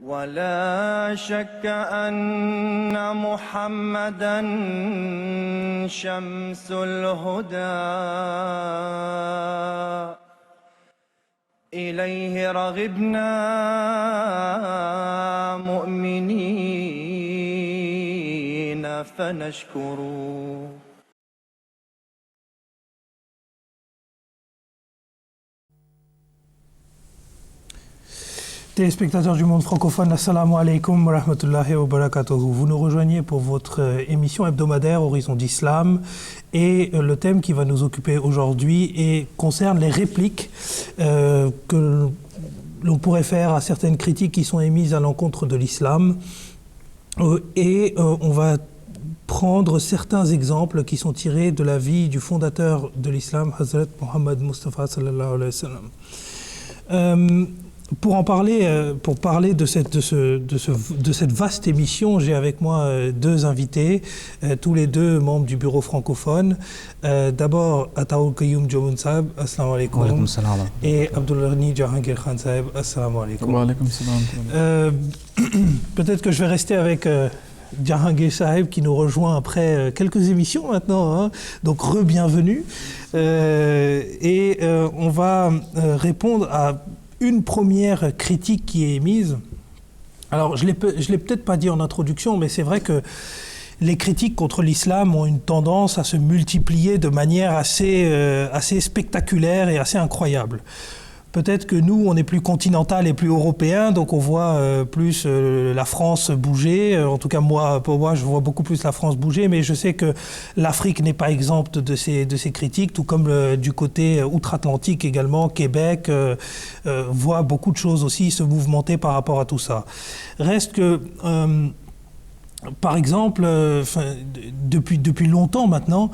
ولا شك أن محمدًا شمس الهدى إليه رغبنا مؤمنين فنشكره. Téléspectateurs du monde francophone, assalamu alaikum wa rahmatullahi wa barakatuhu. Vous nous rejoignez pour votre émission hebdomadaire Horizon d'Islam et le thème qui va nous occuper aujourd'hui concerne les répliques que l'on pourrait faire à certaines critiques qui sont émises à l'encontre de l'islam on va prendre certains exemples qui sont tirés de la vie du fondateur de l'islam, Hazrat Muhammad Mustafa sallallahu alayhi wa sallam. Pour parler de cette vaste émission, j'ai avec moi deux invités, tous les deux membres du bureau francophone. D'abord, Ataoul Qayoum Jomoun Saab, assalamu alaikum. Et Abdul Ghani Jahangir Khan Saab, assalamu alaikum. Wa alaikum salam. Peut-être que je vais rester avec Jahangir Saheb qui nous rejoint après quelques émissions maintenant, hein. Donc re-bienvenue. On va répondre à une première critique qui est émise. Alors, je l'ai peut-être pas dit en introduction, mais c'est vrai que les critiques contre l'islam ont une tendance à se multiplier de manière assez spectaculaire et assez incroyable. Peut-être que nous, on est plus continental et plus européen, donc on voit plus la France bouger. En tout cas, pour moi, je vois beaucoup plus la France bouger, mais je sais que l'Afrique n'est pas exempte de ces critiques, tout comme du côté outre-Atlantique également, Québec voit beaucoup de choses aussi se mouvementer par rapport à tout ça. Reste que... par exemple, depuis longtemps maintenant,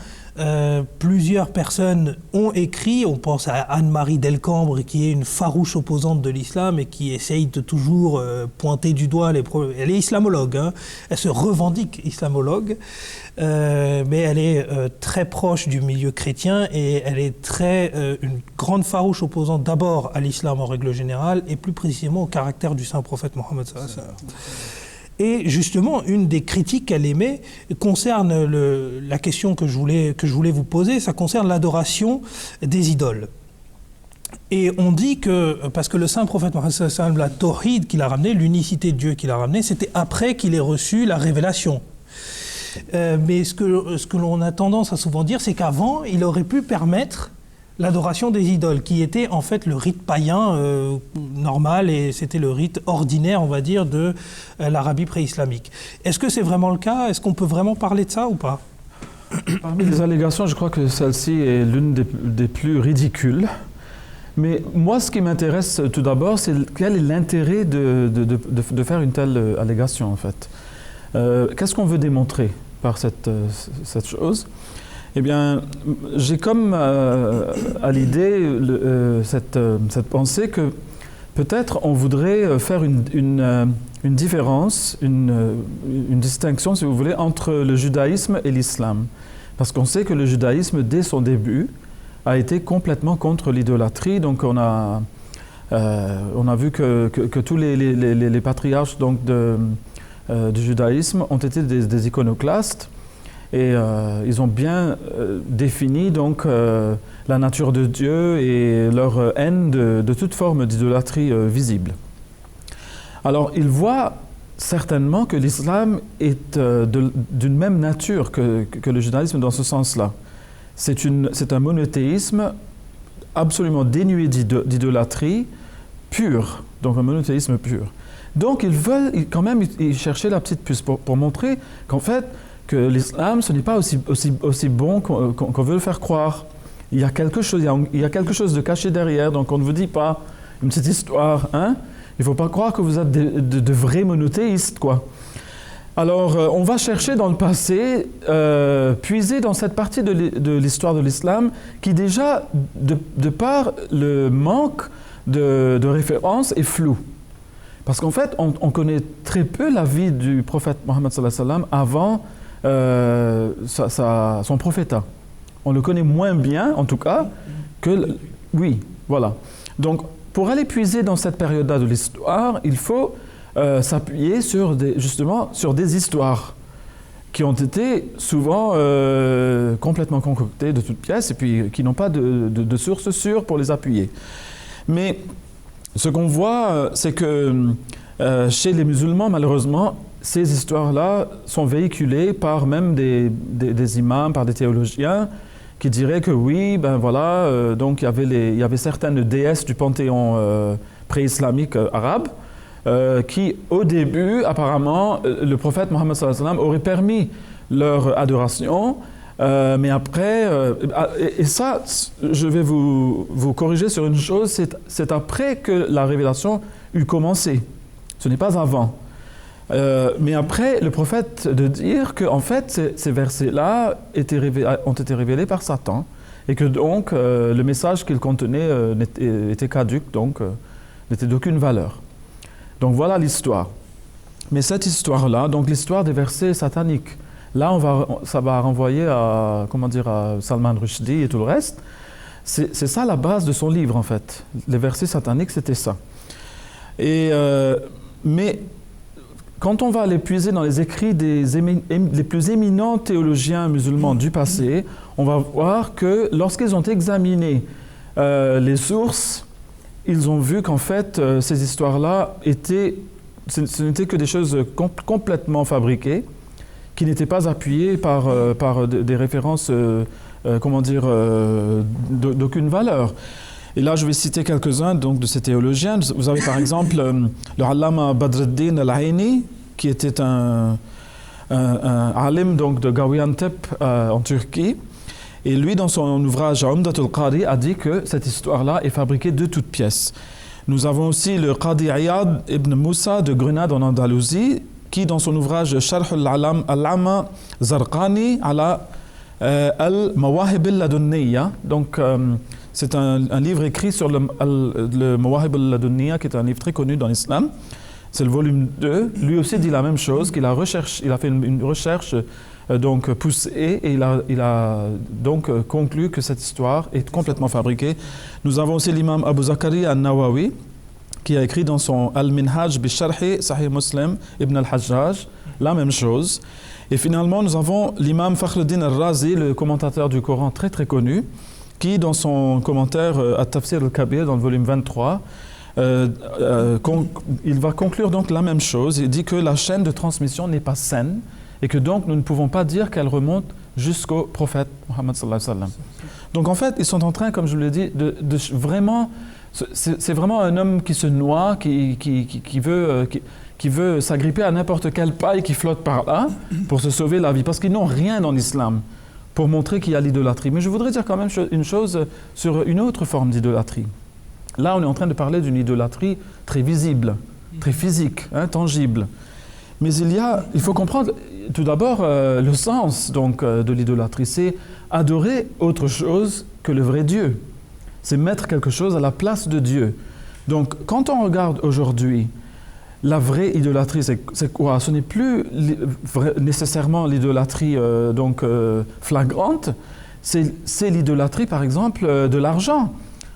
plusieurs personnes ont écrit, on pense à Anne-Marie Delcambre qui est une farouche opposante de l'islam et qui essaye de toujours pointer du doigt les problèmes. Elle est islamologue, hein, elle se revendique islamologue, mais elle est très proche du milieu chrétien et elle est une grande farouche opposante d'abord à l'islam en règle générale et plus précisément au caractère du saint prophète Mohammed sallallahu alayhi wa sallam. Et justement, une des critiques qu'elle émet concerne la question que je voulais vous poser, ça concerne l'adoration des idoles. Et on dit que, parce que le saint prophète Mohammed sallallahu alayhi wa sallam, la tawhid qu'il a ramené, l'unicité de Dieu qu'il a ramené, c'était après qu'il ait reçu la révélation. Mais ce que l'on a tendance à souvent dire, c'est qu'avant, il aurait pu permettre l'adoration des idoles, qui était en fait le rite païen normal, et c'était le rite ordinaire, on va dire, de l'Arabie pré-islamique. Est-ce que c'est vraiment le cas? Est-ce qu'on peut vraiment parler de ça ou pas? Parmi les allégations, je crois que celle-ci est l'une des plus ridicules. Mais moi, ce qui m'intéresse tout d'abord, c'est quel est l'intérêt de faire une telle allégation, en fait. Qu'est-ce qu'on veut démontrer par cette chose? Eh bien, j'ai comme à l'idée cette pensée que peut-être on voudrait faire une différence, une distinction, si vous voulez, entre le judaïsme et l'islam. Parce qu'on sait que le judaïsme, dès son début, a été complètement contre l'idolâtrie. Donc on a vu que tous les patriarches donc, du judaïsme ont été des iconoclastes. Et ils ont bien défini donc la nature de Dieu et leur haine de toute forme d'idolâtrie visible. Alors ils voient certainement que l'islam est d'une même nature que le judaïsme dans ce sens-là. C'est un monothéisme absolument dénué d'idolâtrie pure, donc un monothéisme pur. Donc ils veulent quand même y chercher la petite puce pour montrer qu'en fait, que l'islam, ce n'est pas aussi bon qu'on veut le faire croire. Il y a quelque chose de caché derrière, donc on ne vous dit pas une petite histoire, hein? Il ne faut pas croire que vous êtes de vrais monothéistes, quoi. Alors, on va chercher dans le passé, puiser dans cette partie de l'histoire de l'islam, qui déjà, de par le manque de références, est floue. Parce qu'en fait, on connaît très peu la vie du prophète Mohammed sallallahu alayhi wa sallam avant son prophétat. On le connaît moins bien, en tout cas, que... Oui, voilà. Donc, pour aller puiser dans cette période-là de l'histoire, il faut s'appuyer justement sur des histoires qui ont été souvent complètement concoctées de toutes pièces et puis qui n'ont pas de sources sûres pour les appuyer. Mais ce qu'on voit, c'est que chez les musulmans, malheureusement, ces histoires-là sont véhiculées par même des imams, par des théologiens, qui diraient que oui, ben voilà, donc il y avait certaines déesses du panthéon pré-islamique arabe, qui, au début, apparemment, le prophète Mohammed sallallahu alayhi wa sallam aurait permis leur adoration, mais après, et ça, je vais vous corriger sur une chose, c'est après que la révélation eut commencé, ce n'est pas avant. Mais après, le prophète de dire que en fait, ces versets-là ont été révélés par Satan, et que donc le message qu'ils contenaient était caduc, donc n'était d'aucune valeur. Donc voilà l'histoire. Mais cette histoire-là, donc l'histoire des versets sataniques, là ça va renvoyer à Salman Rushdie et tout le reste. C'est ça la base de son livre en fait. Les versets sataniques, c'était ça. Mais quand on va les puiser dans les écrits des plus éminents théologiens musulmans du passé, on va voir que lorsqu'ils ont examiné les sources, ils ont vu qu'en fait, ces histoires-là ce n'étaient que des choses complètement fabriquées, qui n'étaient pas appuyées par des références, d'aucune valeur. Et là, je vais citer quelques-uns donc, de ces théologiens. Vous avez par exemple le Allama Badreddin al-Aini, qui était un alim donc, de Gaziantep en Turquie. Et lui, dans son ouvrage Umdatul Qari, a dit que cette histoire-là est fabriquée de toutes pièces. Nous avons aussi le Qadi Iyad ibn Moussa de Grenade en Andalousie, qui, dans son ouvrage Sharh al-Amma Zarqani ala al-Mawahib al-Ladunniya, donc c'est un livre écrit sur le Mawahib al-Ladunniya, qui est un livre très connu dans l'islam. C'est le volume 2. Lui aussi dit la même chose, qu'il a fait une recherche donc poussée et il a donc conclu que cette histoire est complètement fabriquée. Nous avons aussi l'imam Abu Zakaria al-Nawawi, qui a écrit dans son Al-Minhaj bi Sharhi Sahih Muslim Ibn al-Hajjaj la même chose. Et finalement, nous avons l'imam Fakhruddin al-Razi, le commentateur du Coran très très connu, qui, dans son commentaire At-Tafsir al-Kabir, dans le volume 23, il va conclure donc la même chose. Il dit que la chaîne de transmission n'est pas saine et que donc nous ne pouvons pas dire qu'elle remonte jusqu'au prophète Mohammed sallallahu alayhi wa sallam. Donc en fait, ils sont en train, comme je vous l'ai dit, de vraiment... C'est vraiment un homme qui se noie, qui veut s'agripper à n'importe quelle paille qui flotte par là pour se sauver la vie. Parce qu'ils n'ont rien dans l'islam pour montrer qu'il y a l'idolâtrie. Mais je voudrais dire quand même une chose sur une autre forme d'idolâtrie. Là, on est en train de parler d'une idolâtrie très visible, très physique, tangible. Mais il faut comprendre tout d'abord le sens donc, de l'idolâtrie. C'est adorer autre chose que le vrai Dieu. C'est mettre quelque chose à la place de Dieu. Donc, quand on regarde aujourd'hui, la vraie idolâtrie, c'est quoi? Ce n'est plus nécessairement l'idolâtrie flagrante, c'est l'idolâtrie, par exemple, de l'argent.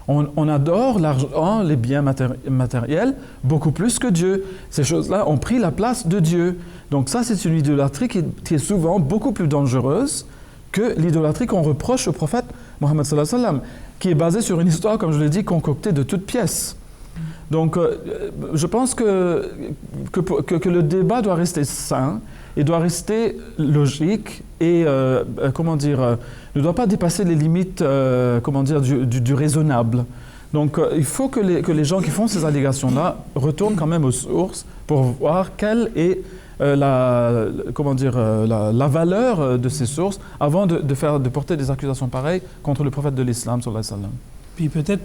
On adore l'argent, les biens matériels, beaucoup plus que Dieu. Ces choses-là ont pris la place de Dieu. Donc ça, c'est une idolâtrie qui est souvent beaucoup plus dangereuse que l'idolâtrie qu'on reproche au prophète Mohammed sallallahu alayhi wa sallam, qui est basée sur une histoire, comme je l'ai dit, concoctée de toutes pièces. Donc je pense que le débat doit rester sain et doit rester logique et, ne doit pas dépasser les limites, du raisonnable. Donc il faut que les gens qui font ces allégations-là retournent quand même aux sources pour voir quelle est la valeur de ces sources avant de porter des accusations pareilles contre le prophète de l'islam, sallallahu alayhi wa sallam. Puis peut-être,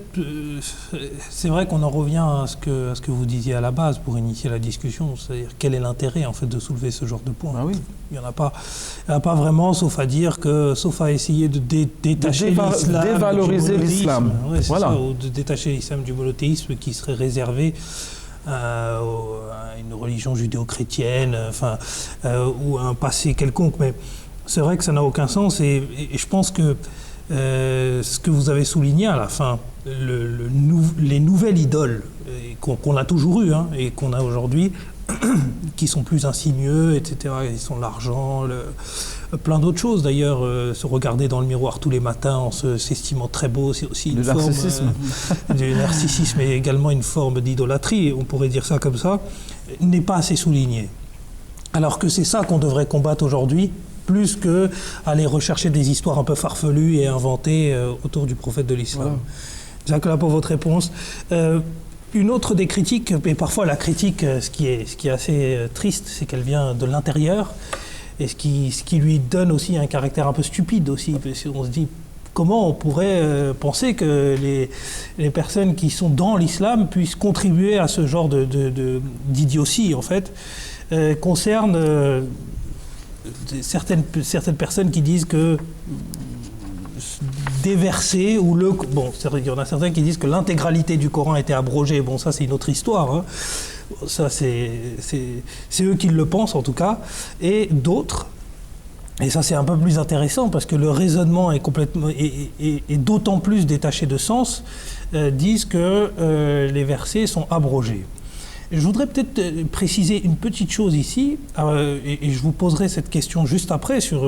c'est vrai qu'on en revient à ce que vous disiez à la base pour initier la discussion, c'est-à-dire quel est l'intérêt en fait de soulever ce genre de point. Ah oui. Il n'y en a pas vraiment, sauf à essayer de détacher l'islam, dévaloriser l'islam. Ouais, voilà. Ça, ou de détacher l'islam du monothéisme qui serait réservé à une religion judéo-chrétienne, ou à un passé quelconque. Mais c'est vrai que ça n'a aucun sens et je pense que ce que vous avez souligné à la fin, les nouvelles idoles qu'on a toujours eues et qu'on a aujourd'hui, qui sont plus insidieux, etc. Ils sont l'argent, plein d'autres choses d'ailleurs. Se regarder dans le miroir tous les matins en s'estimant très beau, c'est aussi une forme du narcissisme et également une forme d'idolâtrie, on pourrait dire ça comme ça, n'est pas assez souligné. Alors que c'est ça qu'on devrait combattre aujourd'hui, plus que aller rechercher des histoires un peu farfelues et inventées autour du prophète de l'islam. Voilà. Jacques, là pour votre réponse. Une autre des critiques, et parfois la critique, ce qui est assez triste, c'est qu'elle vient de l'intérieur, et ce qui lui donne aussi un caractère un peu stupide aussi, parce qu'on se dit comment on pourrait penser que les personnes qui sont dans l'islam puissent contribuer à ce genre d'idiotie, en fait, concerne certaines personnes qui disent que des versets ou il y en a certains qui disent que l'intégralité du Coran a été abrogée. Bon, ça c'est une autre histoire. Hein. Ça c'est eux qui le pensent en tout cas. Et d'autres, et ça c'est un peu plus intéressant parce que le raisonnement est complètement est d'autant plus détaché de sens, disent que les versets sont abrogés. Je voudrais peut-être préciser une petite chose ici, et je vous poserai cette question juste après sur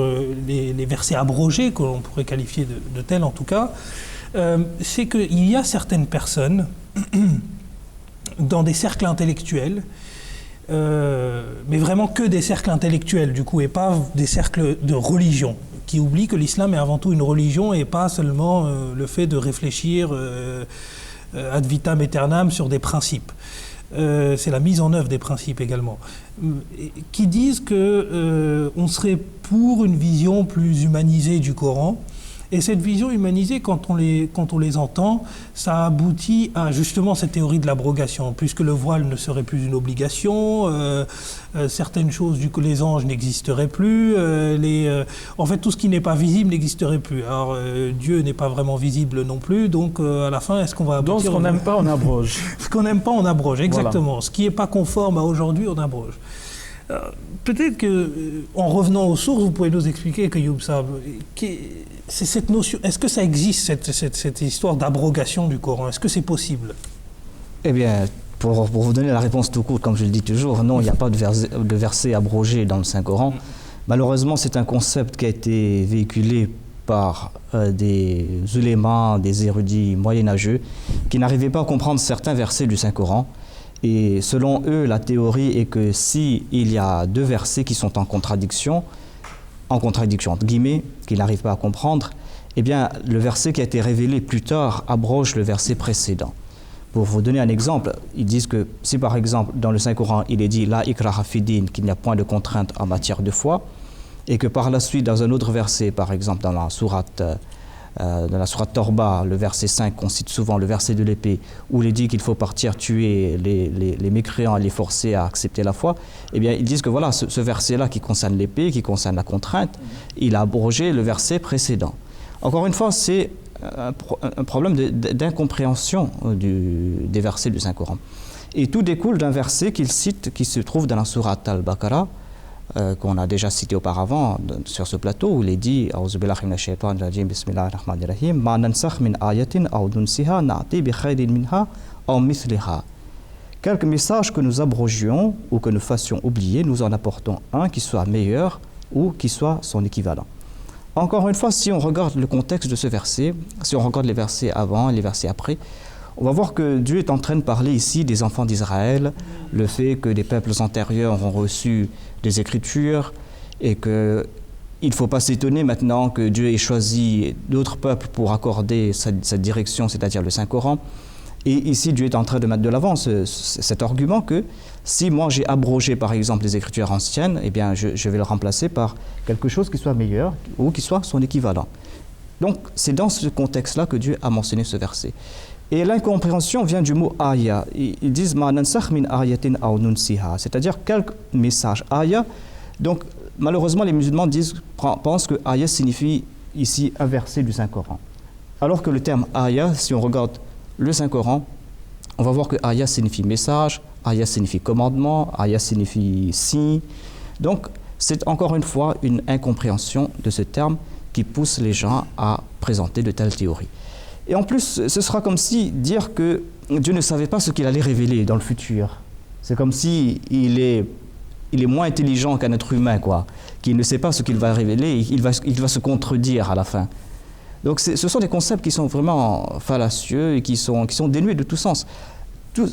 les versets abrogés, que l'on pourrait qualifier de tels en tout cas. C'est qu'il y a certaines personnes, dans des cercles intellectuels, mais vraiment que des cercles intellectuels du coup, et pas des cercles de religion, qui oublient que l'islam est avant tout une religion et pas seulement le fait de réfléchir ad vitam aeternam sur des principes. C'est la mise en œuvre des principes également, qui disent qu'on serait pour une vision plus humanisée du Coran. Et cette vision humanisée, quand on les entend, ça aboutit à justement cette théorie de l'abrogation, puisque le voile ne serait plus une obligation, certaines choses que les anges n'existeraient plus, en fait tout ce qui n'est pas visible n'existerait plus. Alors Dieu n'est pas vraiment visible non plus, donc à la fin, est-ce qu'on va aboutir... Donc ce qu'on n'aime pas, on abroge. Ce qu'on n'aime pas, on abroge, exactement. Voilà. Ce qui n'est pas conforme à aujourd'hui, on abroge. Peut-être qu'en revenant aux sources, vous pouvez nous expliquer, Youb Saab, c'est cette notion, est-ce que ça existe, cette histoire d'abrogation du Coran? Est-ce que c'est possible? Eh bien, pour vous donner la réponse tout court, comme je le dis toujours, non, il n'y a pas de verset abrogé dans le Saint-Coran. Malheureusement, c'est un concept qui a été véhiculé par des ulémas, des érudits moyenâgeux, qui n'arrivaient pas à comprendre certains versets du Saint-Coran. Et selon eux, la théorie est que s'il y a deux versets qui sont en contradiction entre guillemets, qu'ils n'arrivent pas à comprendre, eh bien, le verset qui a été révélé plus tard abroge le verset précédent. Pour vous donner un exemple, ils disent que si par exemple dans le Saint-Coran, il est dit « La ikraha fi din » qu'il n'y a point de contrainte en matière de foi, et que par la suite, dans un autre verset, par exemple dans la sourate Torba, le verset 5, on cite souvent le verset de l'épée, où il est dit qu'il faut partir tuer les mécréants et les forcer à accepter la foi, eh bien ils disent que voilà, ce verset-là qui concerne l'épée, qui concerne la contrainte, il a abrogé le verset précédent. Encore une fois, c'est un problème d'incompréhension des versets du Saint-Coran. Et tout découle d'un verset qu'il cite, qui se trouve dans la sourate Al-Baqarah, qu'on a déjà cité auparavant sur ce plateau, où il est dit A'udhu billahi minash shaitanir rajim, bismillahir rahmanir rahim, ma nansakh min ayatin aw nunsiha na'ti bi khayrin minha aw mithliha. Quelque message que nous abrogions ou que nous fassions oublier, nous en apportons un qui soit meilleur ou qui soit son équivalent. Encore une fois, si on regarde le contexte de ce verset, si on regarde les versets avant et les versets après, on va voir que Dieu est en train de parler ici des enfants d'Israël, le fait que des peuples antérieurs ont reçu des Écritures et qu'il ne faut pas s'étonner maintenant que Dieu ait choisi d'autres peuples pour accorder cette direction, c'est-à-dire le Saint-Coran. Et ici, Dieu est en train de mettre de l'avant cet argument que si moi j'ai abrogé par exemple les Écritures anciennes, eh bien je vais le remplacer par quelque chose qui soit meilleur ou qui soit son équivalent. Donc c'est dans ce contexte-là que Dieu a mentionné ce verset. Et l'incompréhension vient du mot aya. Ils disent ma nansakh min ayatin aw nunsiha, c'est-à-dire quelques messages aya. Donc malheureusement les musulmans pensent que aya signifie ici un verset du Saint-Coran. Alors que le terme aya, si on regarde le Saint-Coran, on va voir que aya signifie message, aya signifie commandement, aya signifie signe. Donc c'est encore une fois une incompréhension de ce terme qui pousse les gens à présenter de telles théories. Et en plus, ce sera comme si dire que Dieu ne savait pas ce qu'il allait révéler dans le futur. C'est comme si il est moins intelligent qu'un être humain, quoi, qui ne sait pas ce qu'il va révéler, il va se contredire à la fin. Donc ce sont des concepts qui sont vraiment fallacieux et qui sont dénués de tout sens. Tout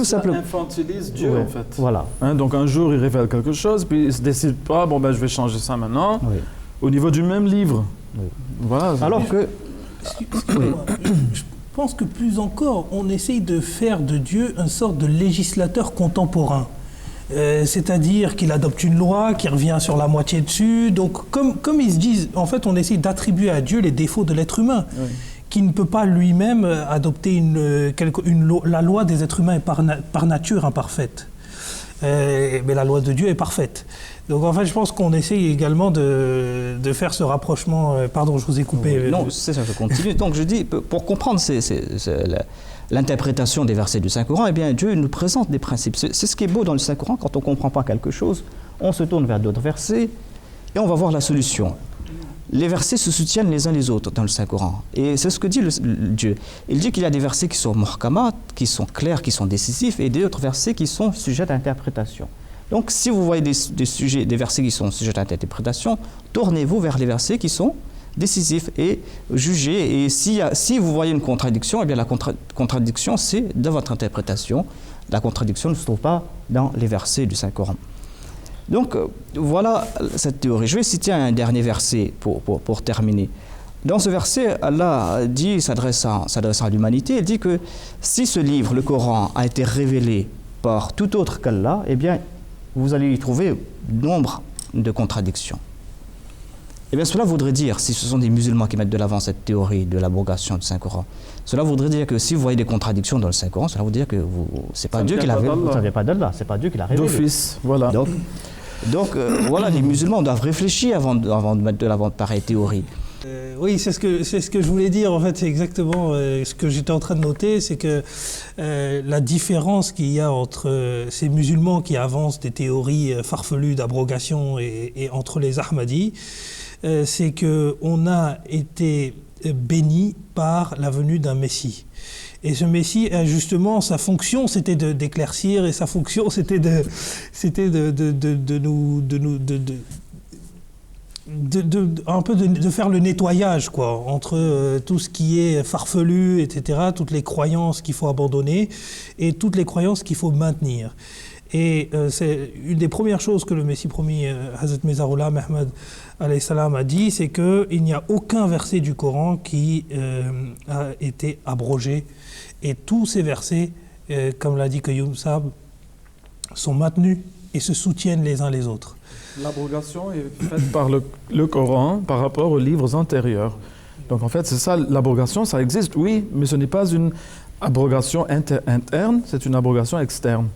simplement. Ça infantilise Dieu, Ouais, en fait. voilà. Hein, donc un jour, il révèle quelque chose, puis il ne se décide pas, bon, ben, je vais changer ça maintenant. Oui. Au niveau du même livre. Oui. Voilà. Alors que... Excusez-moi, je pense que plus encore, on essaye de faire de Dieu une sorte de législateur contemporain. C'est-à-dire qu'il adopte une loi, qui revient sur la moitié dessus. Donc, comme ils se disent, en fait, on essaye d'attribuer à Dieu les défauts de l'être humain, qui ne peut pas lui-même adopter la loi des êtres humains est par nature imparfaite. Mais la loi de Dieu est parfaite. Donc, en fait, je pense qu'on essaye également de faire ce rapprochement. Pardon, je vous ai coupé. Non, c'est ça, je continue. Donc, je dis, pour comprendre l'interprétation des versets du Saint-Coran, eh bien, Dieu nous présente des principes. C'est ce qui est beau dans le Saint-Coran. Quand on ne comprend pas quelque chose, on se tourne vers d'autres versets et on va voir la solution. Les versets se soutiennent les uns les autres dans le Saint-Coran. Et c'est ce que dit Dieu. Il dit qu'il y a des versets qui sont muhkamat, qui sont clairs, qui sont décisifs, et d'autres versets qui sont sujets à interprétation. Donc, si vous voyez des versets qui sont sujets à interprétation, tournez-vous vers les versets qui sont décisifs et jugez. Et si vous voyez une contradiction, eh bien la contradiction, c'est de votre interprétation. La contradiction ne se trouve pas dans les versets du Saint-Coran. Donc, voilà cette théorie. Je vais citer un dernier verset pour terminer. Dans ce verset, Allah dit, s'adressant à l'humanité, il dit que si ce livre, le Coran, a été révélé par tout autre qu'Allah, eh bien, vous allez y trouver nombre de contradictions. Eh bien, cela voudrait dire, si ce sont des musulmans qui mettent de l'avant cette théorie de l'abrogation du Saint-Coran, cela voudrait dire que si vous voyez des contradictions dans le Saint-Coran, cela voudrait dire que c'est pas Dieu qui l'a révélé. Ça ne vient pas d'Allah, c'est pas Dieu qui l'a révélé. D'office, voilà. Donc voilà, les musulmans doivent réfléchir avant de mettre de l'avant de pareilles théories. Oui, c'est ce que je voulais dire. En fait, c'est exactement ce que j'étais en train de noter, c'est que la différence qu'il y a entre ces musulmans qui avancent des théories farfelues d'abrogation et entre les Ahmadis, c'est qu'on a été béni par la venue d'un Messie. Et ce Messie, justement, sa fonction, c'était d'éclaircir, et sa fonction, c'était de faire le nettoyage, quoi, entre tout ce qui est farfelu, etc., toutes les croyances qu'il faut abandonner et toutes les croyances qu'il faut maintenir. Et c'est une des premières choses que le Messie promis, Hazrat Mezarullah Ahmad alayhi salam, a dit, c'est qu'il n'y a aucun verset du Coran qui a été abrogé. Et tous ces versets, comme l'a dit Qayyum Sahab, sont maintenus et se soutiennent les uns les autres. L'abrogation est faite par le Coran par rapport aux livres antérieurs. Donc en fait, c'est ça, l'abrogation, ça existe, oui, mais ce n'est pas une abrogation interne, c'est une abrogation externe.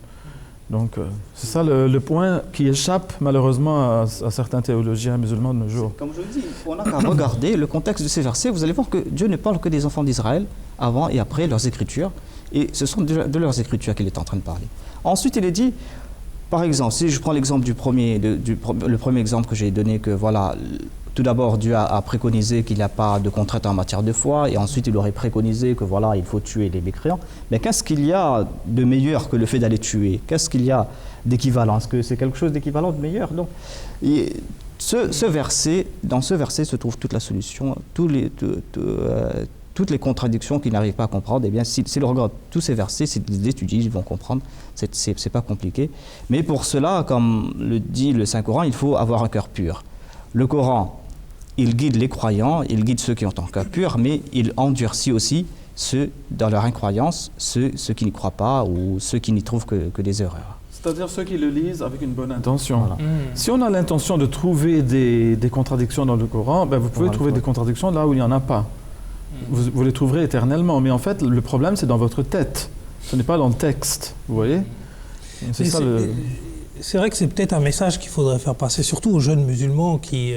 Donc c'est ça le point qui échappe malheureusement à certains théologiens musulmans de nos jours. Comme je le dis, on n'a qu'à regarder le contexte de ces versets, vous allez voir que Dieu ne parle que des enfants d'Israël avant et après leurs écritures, et ce sont de leurs écritures qu'il est en train de parler. Ensuite, il est dit, par exemple, si je prends l'exemple le premier exemple que j'ai donné, que voilà, tout d'abord Dieu a préconisé qu'il n'y a pas de contrainte en matière de foi, et ensuite il aurait préconisé que voilà, il faut tuer les mécréants. Mais qu'est-ce qu'il y a de meilleur que le fait d'aller tuer? Qu'est-ce qu'il y a d'équivalent? Est-ce que c'est quelque chose d'équivalent, de meilleur? Non. Et dans ce verset se trouve toute la solution, toutes les contradictions qu'ils n'arrivent pas à comprendre. Eh bien, s'ils regardent tous ces versets, s'ils les étudient, ils vont comprendre. C'est pas compliqué. Mais pour cela, comme le dit le Saint-Coran, il faut avoir un cœur pur. Le Coran, il guide les croyants, il guide ceux qui ont un cœur pur, mais il endurcit aussi ceux dans leur incroyance, ceux qui n'y croient pas ou ceux qui n'y trouvent que des erreurs. C'est-à-dire ceux qui le lisent avec une bonne intention. Voilà. Si on a l'intention de trouver des contradictions dans le Coran, ben vous pouvez trouver des contradictions là où il n'y en a pas. Vous les trouverez éternellement. Mais en fait, le problème, c'est dans votre tête. Ce n'est pas dans le texte. Vous voyez? C'est vrai que c'est peut-être un message qu'il faudrait faire passer, surtout aux jeunes musulmans qui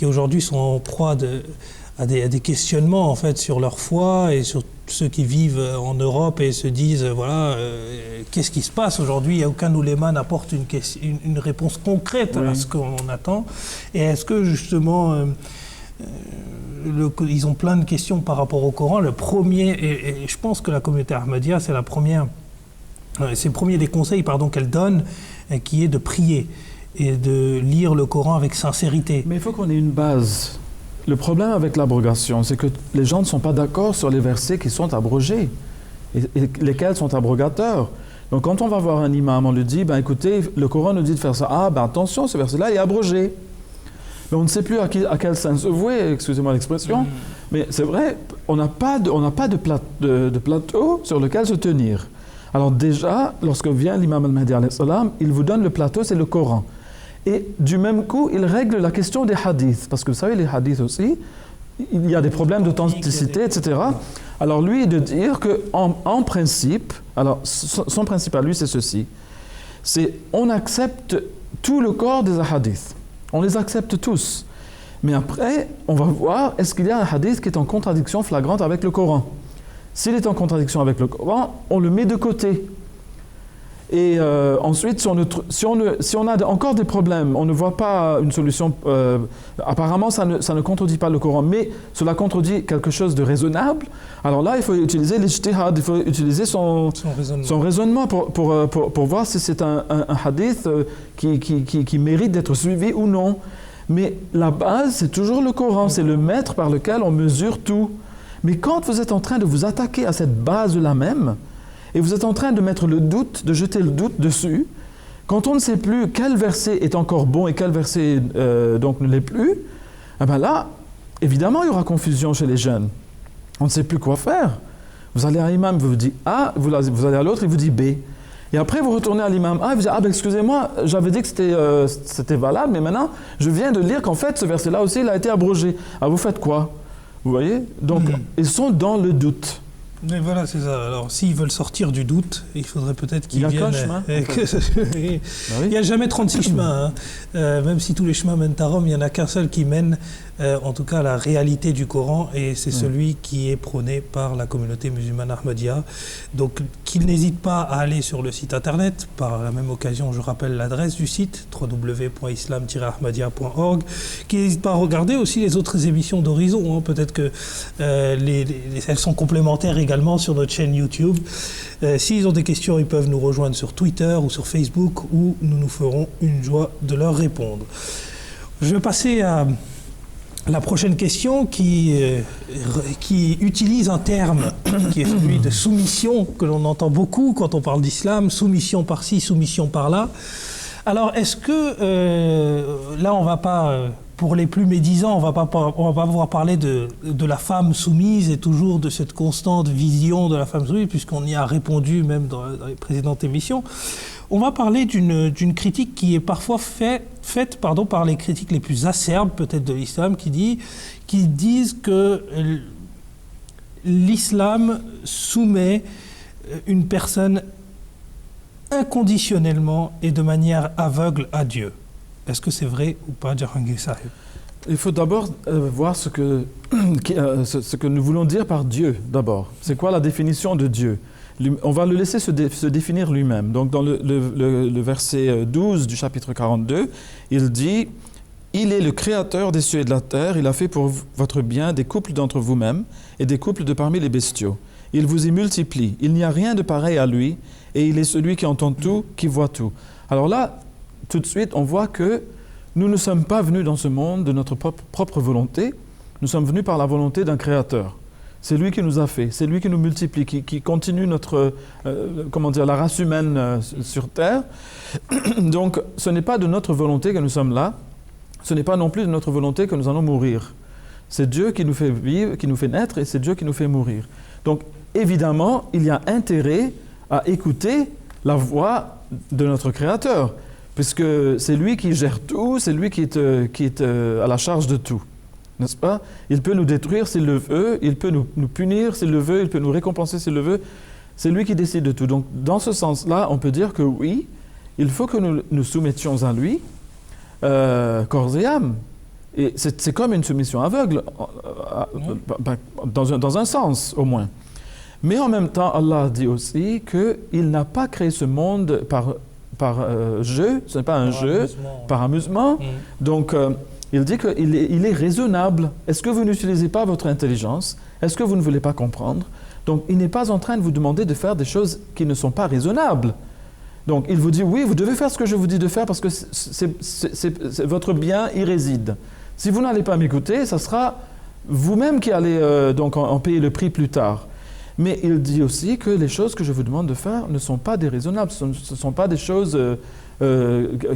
aujourd'hui sont en proie à des questionnements en fait, sur leur foi et sur ceux qui vivent en Europe et se disent voilà, qu'est-ce qui se passe aujourd'hui? Aucun ouléma n'apporte une réponse concrète à ce qu'on attend. Et est-ce que justement... ils ont plein de questions par rapport au Coran. Le premier, et je pense que la communauté Ahmadiyya, c'est la première C'est le premier des conseils qu'elle donne, qui est de prier et de lire le Coran avec sincérité. Mais il faut qu'on ait une base. Le problème avec l'abrogation, c'est que les gens ne sont pas d'accord sur les versets qui sont abrogés et lesquels sont abrogateurs. Donc quand on va voir un imam, on lui dit, écoutez, le Coran nous dit de faire ça. Ah, attention, ce verset-là est abrogé. Mais on ne sait plus à quel sens se vouer, excusez-moi l'expression, mais c'est vrai, on n'a pas de plateau sur lequel se tenir. Alors déjà, lorsque vient l'imam al-Mahdi alayhi salam, il vous donne le plateau, c'est le Coran. Et du même coup, il règle la question des hadiths, parce que vous savez, les hadiths aussi, il y a des problèmes d'authenticité, etc. Alors lui, de dire qu'en principe, alors son principe à lui, c'est ceci, c'est on accepte tout le corps des hadiths. On les accepte tous. Mais après, on va voir, est-ce qu'il y a un hadith qui est en contradiction flagrante avec le Coran? S'il est en contradiction avec le Coran, on le met de côté. Et ensuite, si on a encore des problèmes, on ne voit pas une solution, apparemment ça ne contredit pas le Coran, mais cela contredit quelque chose de raisonnable, alors là, il faut utiliser l'ijtihad, il faut utiliser son raisonnement pour voir si c'est un hadith qui mérite d'être suivi ou non. Mais la base, c'est toujours le Coran, c'est le maître par lequel on mesure tout. Mais quand vous êtes en train de vous attaquer à cette base-là même, et vous êtes en train de mettre le doute, de jeter le doute dessus, quand on ne sait plus quel verset est encore bon et quel verset donc ne l'est plus, là, évidemment, il y aura confusion chez les jeunes. On ne sait plus quoi faire. Vous allez à un imam, il vous dit A, vous allez à l'autre, il vous dit B. Et après, vous retournez à l'imam A, il vous dit excusez-moi, j'avais dit que c'était valable, mais maintenant, je viens de lire qu'en fait, ce verset-là aussi, il a été abrogé. Vous faites quoi? Vous voyez? Donc, ils sont dans le doute. Mais voilà, c'est ça. Alors, s'ils veulent sortir du doute, il faudrait peut-être qu'ils viennent... Il y a qu'un chemin. Il n'y a jamais 36 chemins. Même si tous les chemins mènent à Rome, il n'y en a qu'un seul qui mène, en tout cas, à la réalité du Coran, et c'est celui qui est prôné par la communauté musulmane Ahmadiyya. Donc, qu'ils n'hésitent pas à aller sur le site internet. Par la même occasion, je rappelle l'adresse du site, www.islam-ahmadiyya.org. Qu'ils n'hésitent pas à regarder aussi les autres émissions d'Horizon. Peut-être que elles sont complémentaires également sur notre chaîne YouTube. S'ils ont des questions, ils peuvent nous rejoindre sur Twitter ou sur Facebook, où nous ferons une joie de leur répondre. Je vais passer à la prochaine question qui utilise un terme qui est celui de soumission, que l'on entend beaucoup quand on parle d'islam, soumission par-ci, soumission par-là. Alors, est-ce que, là, on ne va pas... Pour les plus médisants, on va pas pouvoir parler de la femme soumise et toujours de cette constante vision de la femme soumise, puisqu'on y a répondu même dans les précédentes émissions. On va parler d'une critique qui est parfois faite par les critiques les plus acerbes, peut-être de l'islam, qui disent que l'islam soumet une personne inconditionnellement et de manière aveugle à Dieu. Est-ce que c'est vrai ou pas, Jahangir Sahib? Il faut d'abord voir ce que nous voulons dire par Dieu, d'abord. C'est quoi la définition de Dieu? On va le laisser se définir lui-même. Donc, dans le verset 12 du chapitre 42, il dit « Il est le créateur des cieux et de la terre, il a fait pour votre bien des couples d'entre vous-mêmes et des couples de parmi les bestiaux. Il vous y multiplie, il n'y a rien de pareil à lui, et il est celui qui entend tout, qui voit tout. » Alors là, tout de suite, on voit que nous ne sommes pas venus dans ce monde de notre propre volonté, nous sommes venus par la volonté d'un créateur. C'est lui qui nous a fait, c'est lui qui nous multiplie, qui continue notre, la race humaine sur Terre. Donc, ce n'est pas de notre volonté que nous sommes là, ce n'est pas non plus de notre volonté que nous allons mourir. C'est Dieu qui nous fait vivre, qui nous fait naître, et c'est Dieu qui nous fait mourir. Donc, évidemment, il y a intérêt à écouter la voix de notre créateur, puisque c'est lui qui gère tout, c'est lui qui est à la charge de tout, n'est-ce pas? Il peut nous détruire s'il le veut, il peut nous punir s'il le veut, il peut nous récompenser s'il le veut, c'est lui qui décide de tout. Donc, dans ce sens-là, on peut dire que oui, il faut que nous nous soumettions à lui, corps et âme. Et c'est comme une soumission aveugle, dans un sens au moins. Mais en même temps, Allah dit aussi qu'il n'a pas créé ce monde par jeu, ce n'est pas un jeu, par amusement. Donc, il dit qu'il est raisonnable. Est-ce que vous n'utilisez pas votre intelligence? Est-ce que vous ne voulez pas comprendre? Donc, il n'est pas en train de vous demander de faire des choses qui ne sont pas raisonnables. Donc, il vous dit, oui, vous devez faire ce que je vous dis de faire parce que votre bien y réside. Si vous n'allez pas m'écouter, ça sera vous-même qui allez donc en payer le prix plus tard. Mais il dit aussi que les choses que je vous demande de faire ne sont pas déraisonnables, ce ne sont pas des choses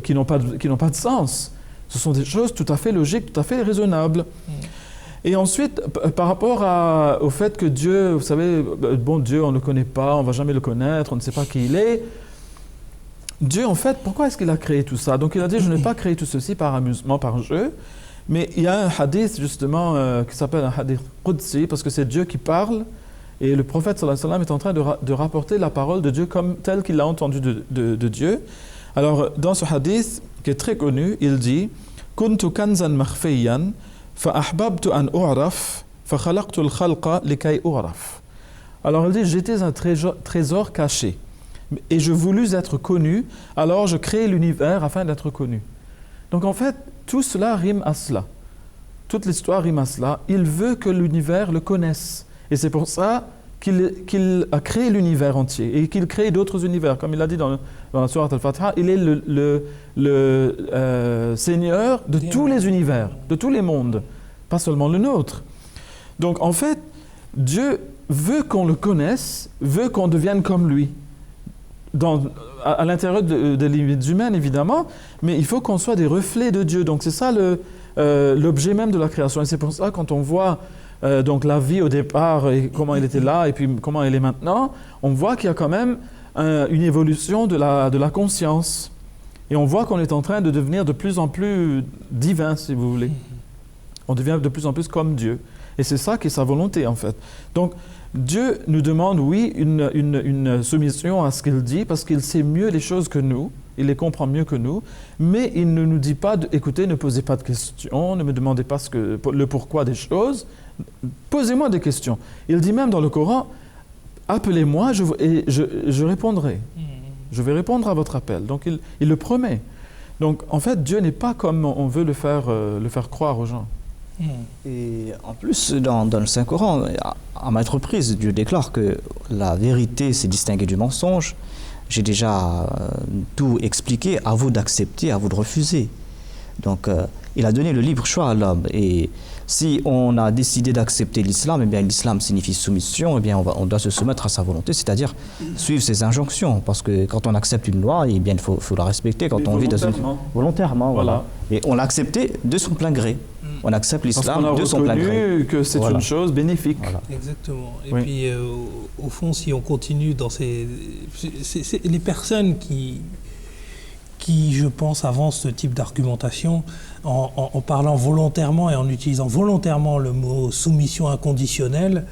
qui n'ont pas de sens. Ce sont des choses tout à fait logiques, tout à fait raisonnables. Et ensuite, par rapport au fait que Dieu, vous savez, bon, Dieu, on ne le connaît pas, on ne va jamais le connaître, on ne sait pas qui il est. Dieu, en fait, pourquoi est-ce qu'il a créé tout ça? Donc il a dit, je n'ai pas créé tout ceci par amusement, par jeu. Mais il y a un hadith, justement, qui s'appelle un hadith Qudsi, parce que c'est Dieu qui parle. Et le prophète sallallahu alayhi wa sallam est en train de rapporter la parole de Dieu comme telle qu'il l'a entendue de Dieu. Alors, dans ce hadith, qui est très connu, il dit « Kuntu kanzan makhfiyan, fa ahbabtu an u'raf, fa khalaqtu al-khalqa likay u'raf » Alors, il dit « J'étais un trésor caché, et je voulus être connu, alors je crée l'univers afin d'être connu. » Donc, en fait, tout cela rime à cela. Toute l'histoire rime à cela. Il veut que l'univers le connaisse. Et c'est pour ça qu'il a créé l'univers entier et qu'il crée d'autres univers. Comme il a dit dans la sourate Al-Fatiha, il est le Seigneur de tous les univers, de tous les mondes, pas seulement le nôtre. Donc en fait, Dieu veut qu'on le connaisse, veut qu'on devienne comme lui. À l'intérieur des limites humaines, évidemment, mais il faut qu'on soit des reflets de Dieu. Donc c'est ça l'objet même de la création. Et c'est pour ça, quand on voit donc la vie au départ, et comment elle était là, et puis comment elle est maintenant, on voit qu'il y a quand même une évolution de la conscience. Et on voit qu'on est en train de devenir de plus en plus divin, si vous voulez. On devient de plus en plus comme Dieu. Et c'est ça qui est sa volonté, en fait. Donc, Dieu nous demande, oui, une soumission à ce qu'il dit, parce qu'il sait mieux les choses que nous, il les comprend mieux que nous, mais il ne nous dit pas, écoutez, ne posez pas de questions, ne me demandez pas le pourquoi des choses, posez-moi des questions. Il dit même dans le Coran, appelez-moi et je répondrai. Je vais répondre à votre appel. Donc il le promet. Donc en fait, Dieu n'est pas comme on veut le faire croire aux gens. Et en plus, dans le Saint-Coran, à maintes reprises, Dieu déclare que la vérité s'est distinguée du mensonge. J'ai déjà tout expliqué, à vous d'accepter, à vous de refuser. Donc, il a donné le libre choix à l'homme. Et si on a décidé d'accepter l'islam, eh bien l'islam signifie soumission, eh bien on doit se soumettre à sa volonté, c'est-à-dire suivre ses injonctions. Parce que quand on accepte une loi, eh bien il faut la respecter. Quand on vit dans une... Volontairement, voilà. Et on l'a accepté de son plein gré. On accepte l'islam de son plein gré. Parce qu'on a reconnu que c'est une chose bénéfique. Voilà. Exactement. Et puis, au fond, si on continue dans les personnes qui, je pense, avancent ce type d'argumentation en parlant volontairement et en utilisant volontairement le mot soumission inconditionnelle,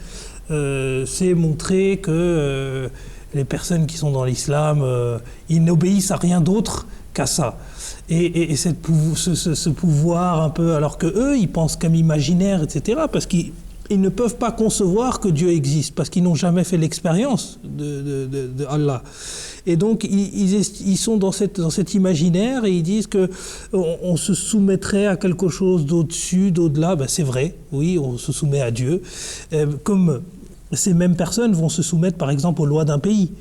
c'est montrer que les personnes qui sont dans l'islam, ils n'obéissent à rien d'autre qu'à ça. Et ce pouvoir un peu, alors que eux, ils pensent comme imaginaire, etc., parce qu'ils ne peuvent pas concevoir que Dieu existe, parce qu'ils n'ont jamais fait l'expérience de Allah. Et donc, ils sont dans cet imaginaire et ils disent qu'on se soumettrait à quelque chose d'au-dessus, d'au-delà. Ben, c'est vrai, oui, on se soumet à Dieu. Comme ces mêmes personnes vont se soumettre, par exemple, aux lois d'un pays.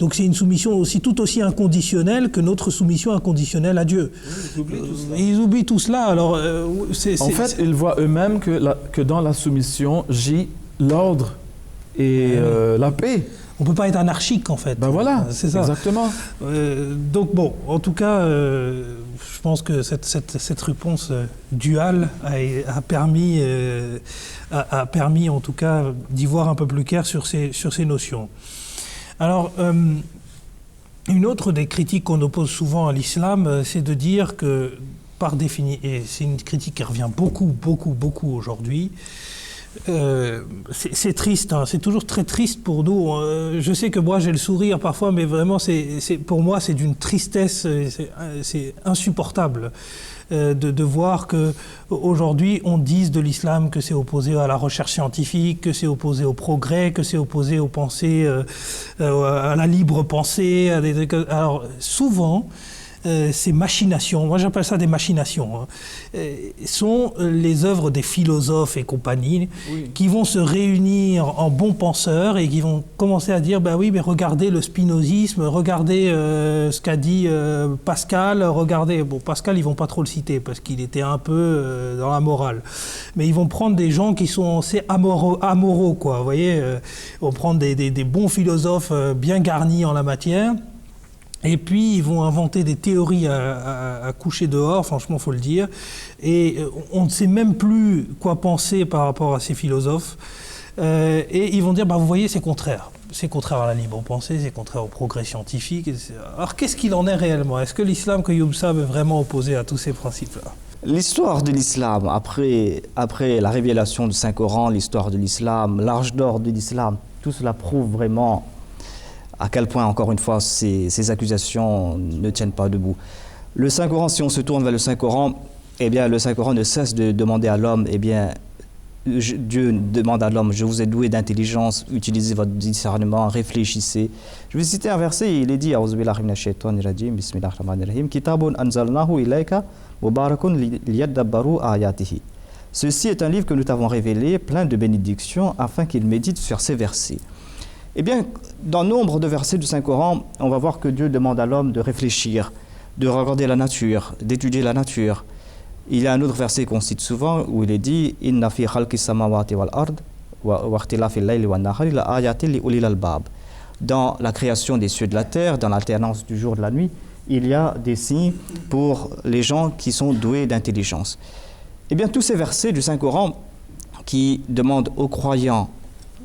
Donc c'est une soumission tout aussi inconditionnelle que notre soumission inconditionnelle à Dieu. Oui, ils oublient tout cela. Alors, ils voient eux-mêmes que dans la soumission gît l'ordre et la paix. On ne peut pas être anarchique, en fait. Ben voilà, c'est ça. Exactement. Donc bon, en tout cas, je pense que cette réponse duale a permis en tout cas d'y voir un peu plus clair sur ces notions. Alors, une autre des critiques qu'on oppose souvent à l'islam, c'est de dire que, par définition, et c'est une critique qui revient beaucoup aujourd'hui, c'est triste, hein, c'est toujours très triste pour nous. Je sais que moi j'ai le sourire parfois, mais vraiment pour moi c'est d'une tristesse, c'est insupportable de voir qu'aujourd'hui on dise de l'islam que c'est opposé à la recherche scientifique, que c'est opposé au progrès, que c'est opposé aux pensées, à la libre pensée. Alors souvent, ces machinations, moi j'appelle ça des machinations, hein, sont les œuvres des philosophes et compagnie qui vont se réunir en bons penseurs et qui vont commencer à dire bah oui, mais regardez le spinozisme, regardez ce qu'a dit Pascal, regardez, bon Pascal ils vont pas trop le citer parce qu'il était un peu dans la morale, mais ils vont prendre des gens qui sont assez amoraux quoi, vous voyez, ils vont prendre des bons philosophes bien garnis en la matière. Et puis, ils vont inventer des théories à coucher dehors, franchement, il faut le dire. Et on ne sait même plus quoi penser par rapport à ces philosophes. Et ils vont dire, bah, vous voyez, c'est contraire. C'est contraire à la libre pensée, c'est contraire au progrès scientifique. Alors, qu'est-ce qu'il en est réellement? Est-ce que l'islam que Youm Sab est vraiment opposé à tous ces principes-là? L'histoire de l'islam, après la révélation du Saint-Coran, l'histoire de l'islam, l'âge d'or de l'islam, tout cela prouve vraiment à quel point, encore une fois, ces accusations ne tiennent pas debout. Le Saint-Coran, si on se tourne vers le Saint-Coran, eh bien, le Saint-Coran ne cesse de demander à l'homme, eh bien, Dieu demande à l'homme, je vous ai doué d'intelligence, utilisez votre discernement, réfléchissez. Je vais citer un verset, il est dit, A'udhu-billahi minash-shaytanir-rajim, bismillahir-rahmanir-rahim, Kitabun anzalnahu ilayka mubarakun liyadabbaru ayatihi. Ceci est un livre que nous t'avons révélé, plein de bénédictions, afin qu'il médite sur ces versets. Eh bien, dans nombre de versets du Saint-Coran, on va voir que Dieu demande à l'homme de réfléchir, de regarder la nature, d'étudier la nature. Il y a un autre verset qu'on cite souvent où il est dit « Inna fi khalqis samawati wal ard wa ikhtilafil layli wan nahari la ayatin li ulil albab » Dans la création des cieux et de la terre, dans l'alternance du jour et de la nuit, il y a des signes pour les gens qui sont doués d'intelligence. Eh bien, tous ces versets du Saint-Coran qui demandent aux croyants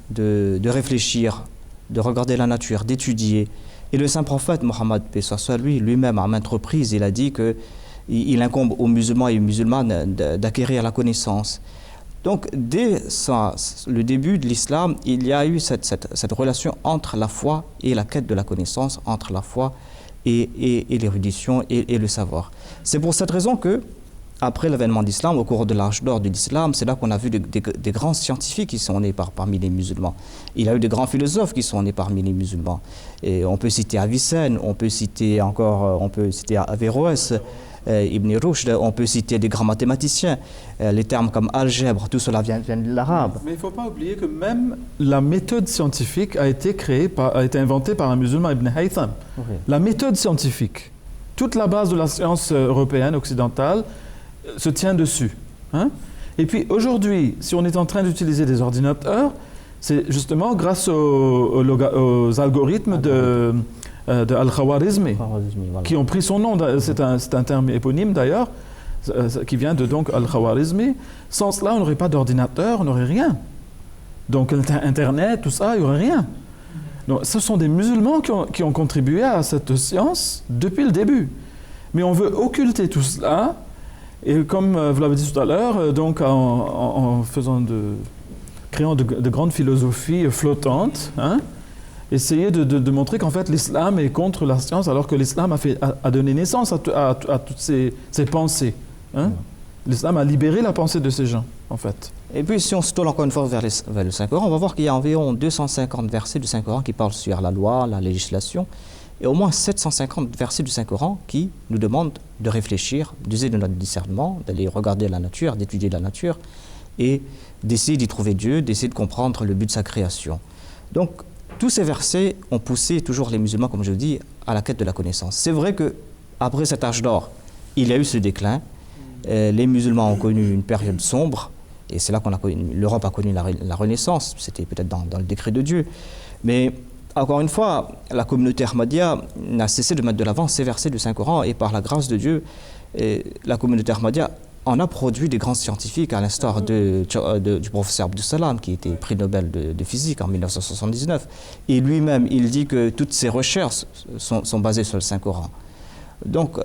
de réfléchir, de regarder la nature, d'étudier. Et le saint prophète Mohammed, paix soit sur lui, lui-même à maintes reprises, il a dit qu'il incombe aux musulmans et aux musulmanes d'acquérir la connaissance. Donc, dès le début de l'islam, il y a eu cette relation entre la foi et la quête de la connaissance, entre la foi et l'érudition et le savoir. C'est pour cette raison que, après l'avènement de l'islam, au cours de l'âge d'or de l'islam, c'est là qu'on a vu des grands scientifiques qui sont nés parmi les musulmans. Il y a eu de grands philosophes qui sont nés parmi les musulmans. Et on peut citer Avicenne, on peut citer Averroès, Ibn Rushd, on peut citer des grands mathématiciens. Les termes comme algèbre, tout cela vient de l'arabe. Mais il ne faut pas oublier que même la méthode scientifique a été inventée par un musulman, Ibn Haytham. Oui. La méthode scientifique, toute la base de la science européenne, occidentale, se tient dessus. Hein? Et puis aujourd'hui, si on est en train d'utiliser des ordinateurs, c'est justement grâce aux algorithmes de Al-Khwarizmi, voilà, qui ont pris son nom. C'est un terme éponyme d'ailleurs, qui vient de donc Al-Khwarizmi. Sans cela, on n'aurait pas d'ordinateur, on n'aurait rien. Donc Internet, tout ça, il n'y aurait rien. Donc, ce sont des musulmans qui ont contribué à cette science depuis le début. Mais on veut occulter tout cela. Et comme vous l'avez dit tout à l'heure, donc en créant de grandes philosophies flottantes, hein, essayer de montrer qu'en fait l'islam est contre la science, alors que l'islam a donné naissance à toutes ces pensées. Hein. L'islam a libéré la pensée de ces gens, en fait. Et puis si on se tourne encore une fois vers le Saint-Coran, on va voir qu'il y a environ 250 versets du Saint-Coran qui parlent sur la loi, la législation, et au moins 750 versets du Saint-Coran qui nous demandent de réfléchir, d'user de notre discernement, d'aller regarder la nature, d'étudier la nature et d'essayer d'y trouver Dieu, d'essayer de comprendre le but de sa création. Donc, tous ces versets ont poussé toujours les musulmans, comme je le dis, à la quête de la connaissance. C'est vrai qu'après cet âge d'or, il y a eu ce déclin. Les musulmans ont connu une période sombre et c'est là l'Europe a connu la Renaissance. C'était peut-être dans le décret de Dieu. Mais encore une fois, la communauté Ahmadiyya n'a cessé de mettre de l'avant ces versets du Saint-Coran et par la grâce de Dieu, la communauté Ahmadiyya en a produit des grands scientifiques, à l'instar du professeur Abdus Salam, qui était prix Nobel de physique en 1979. Et lui-même, il dit que toutes ses recherches sont basées sur le Saint-Coran. Donc,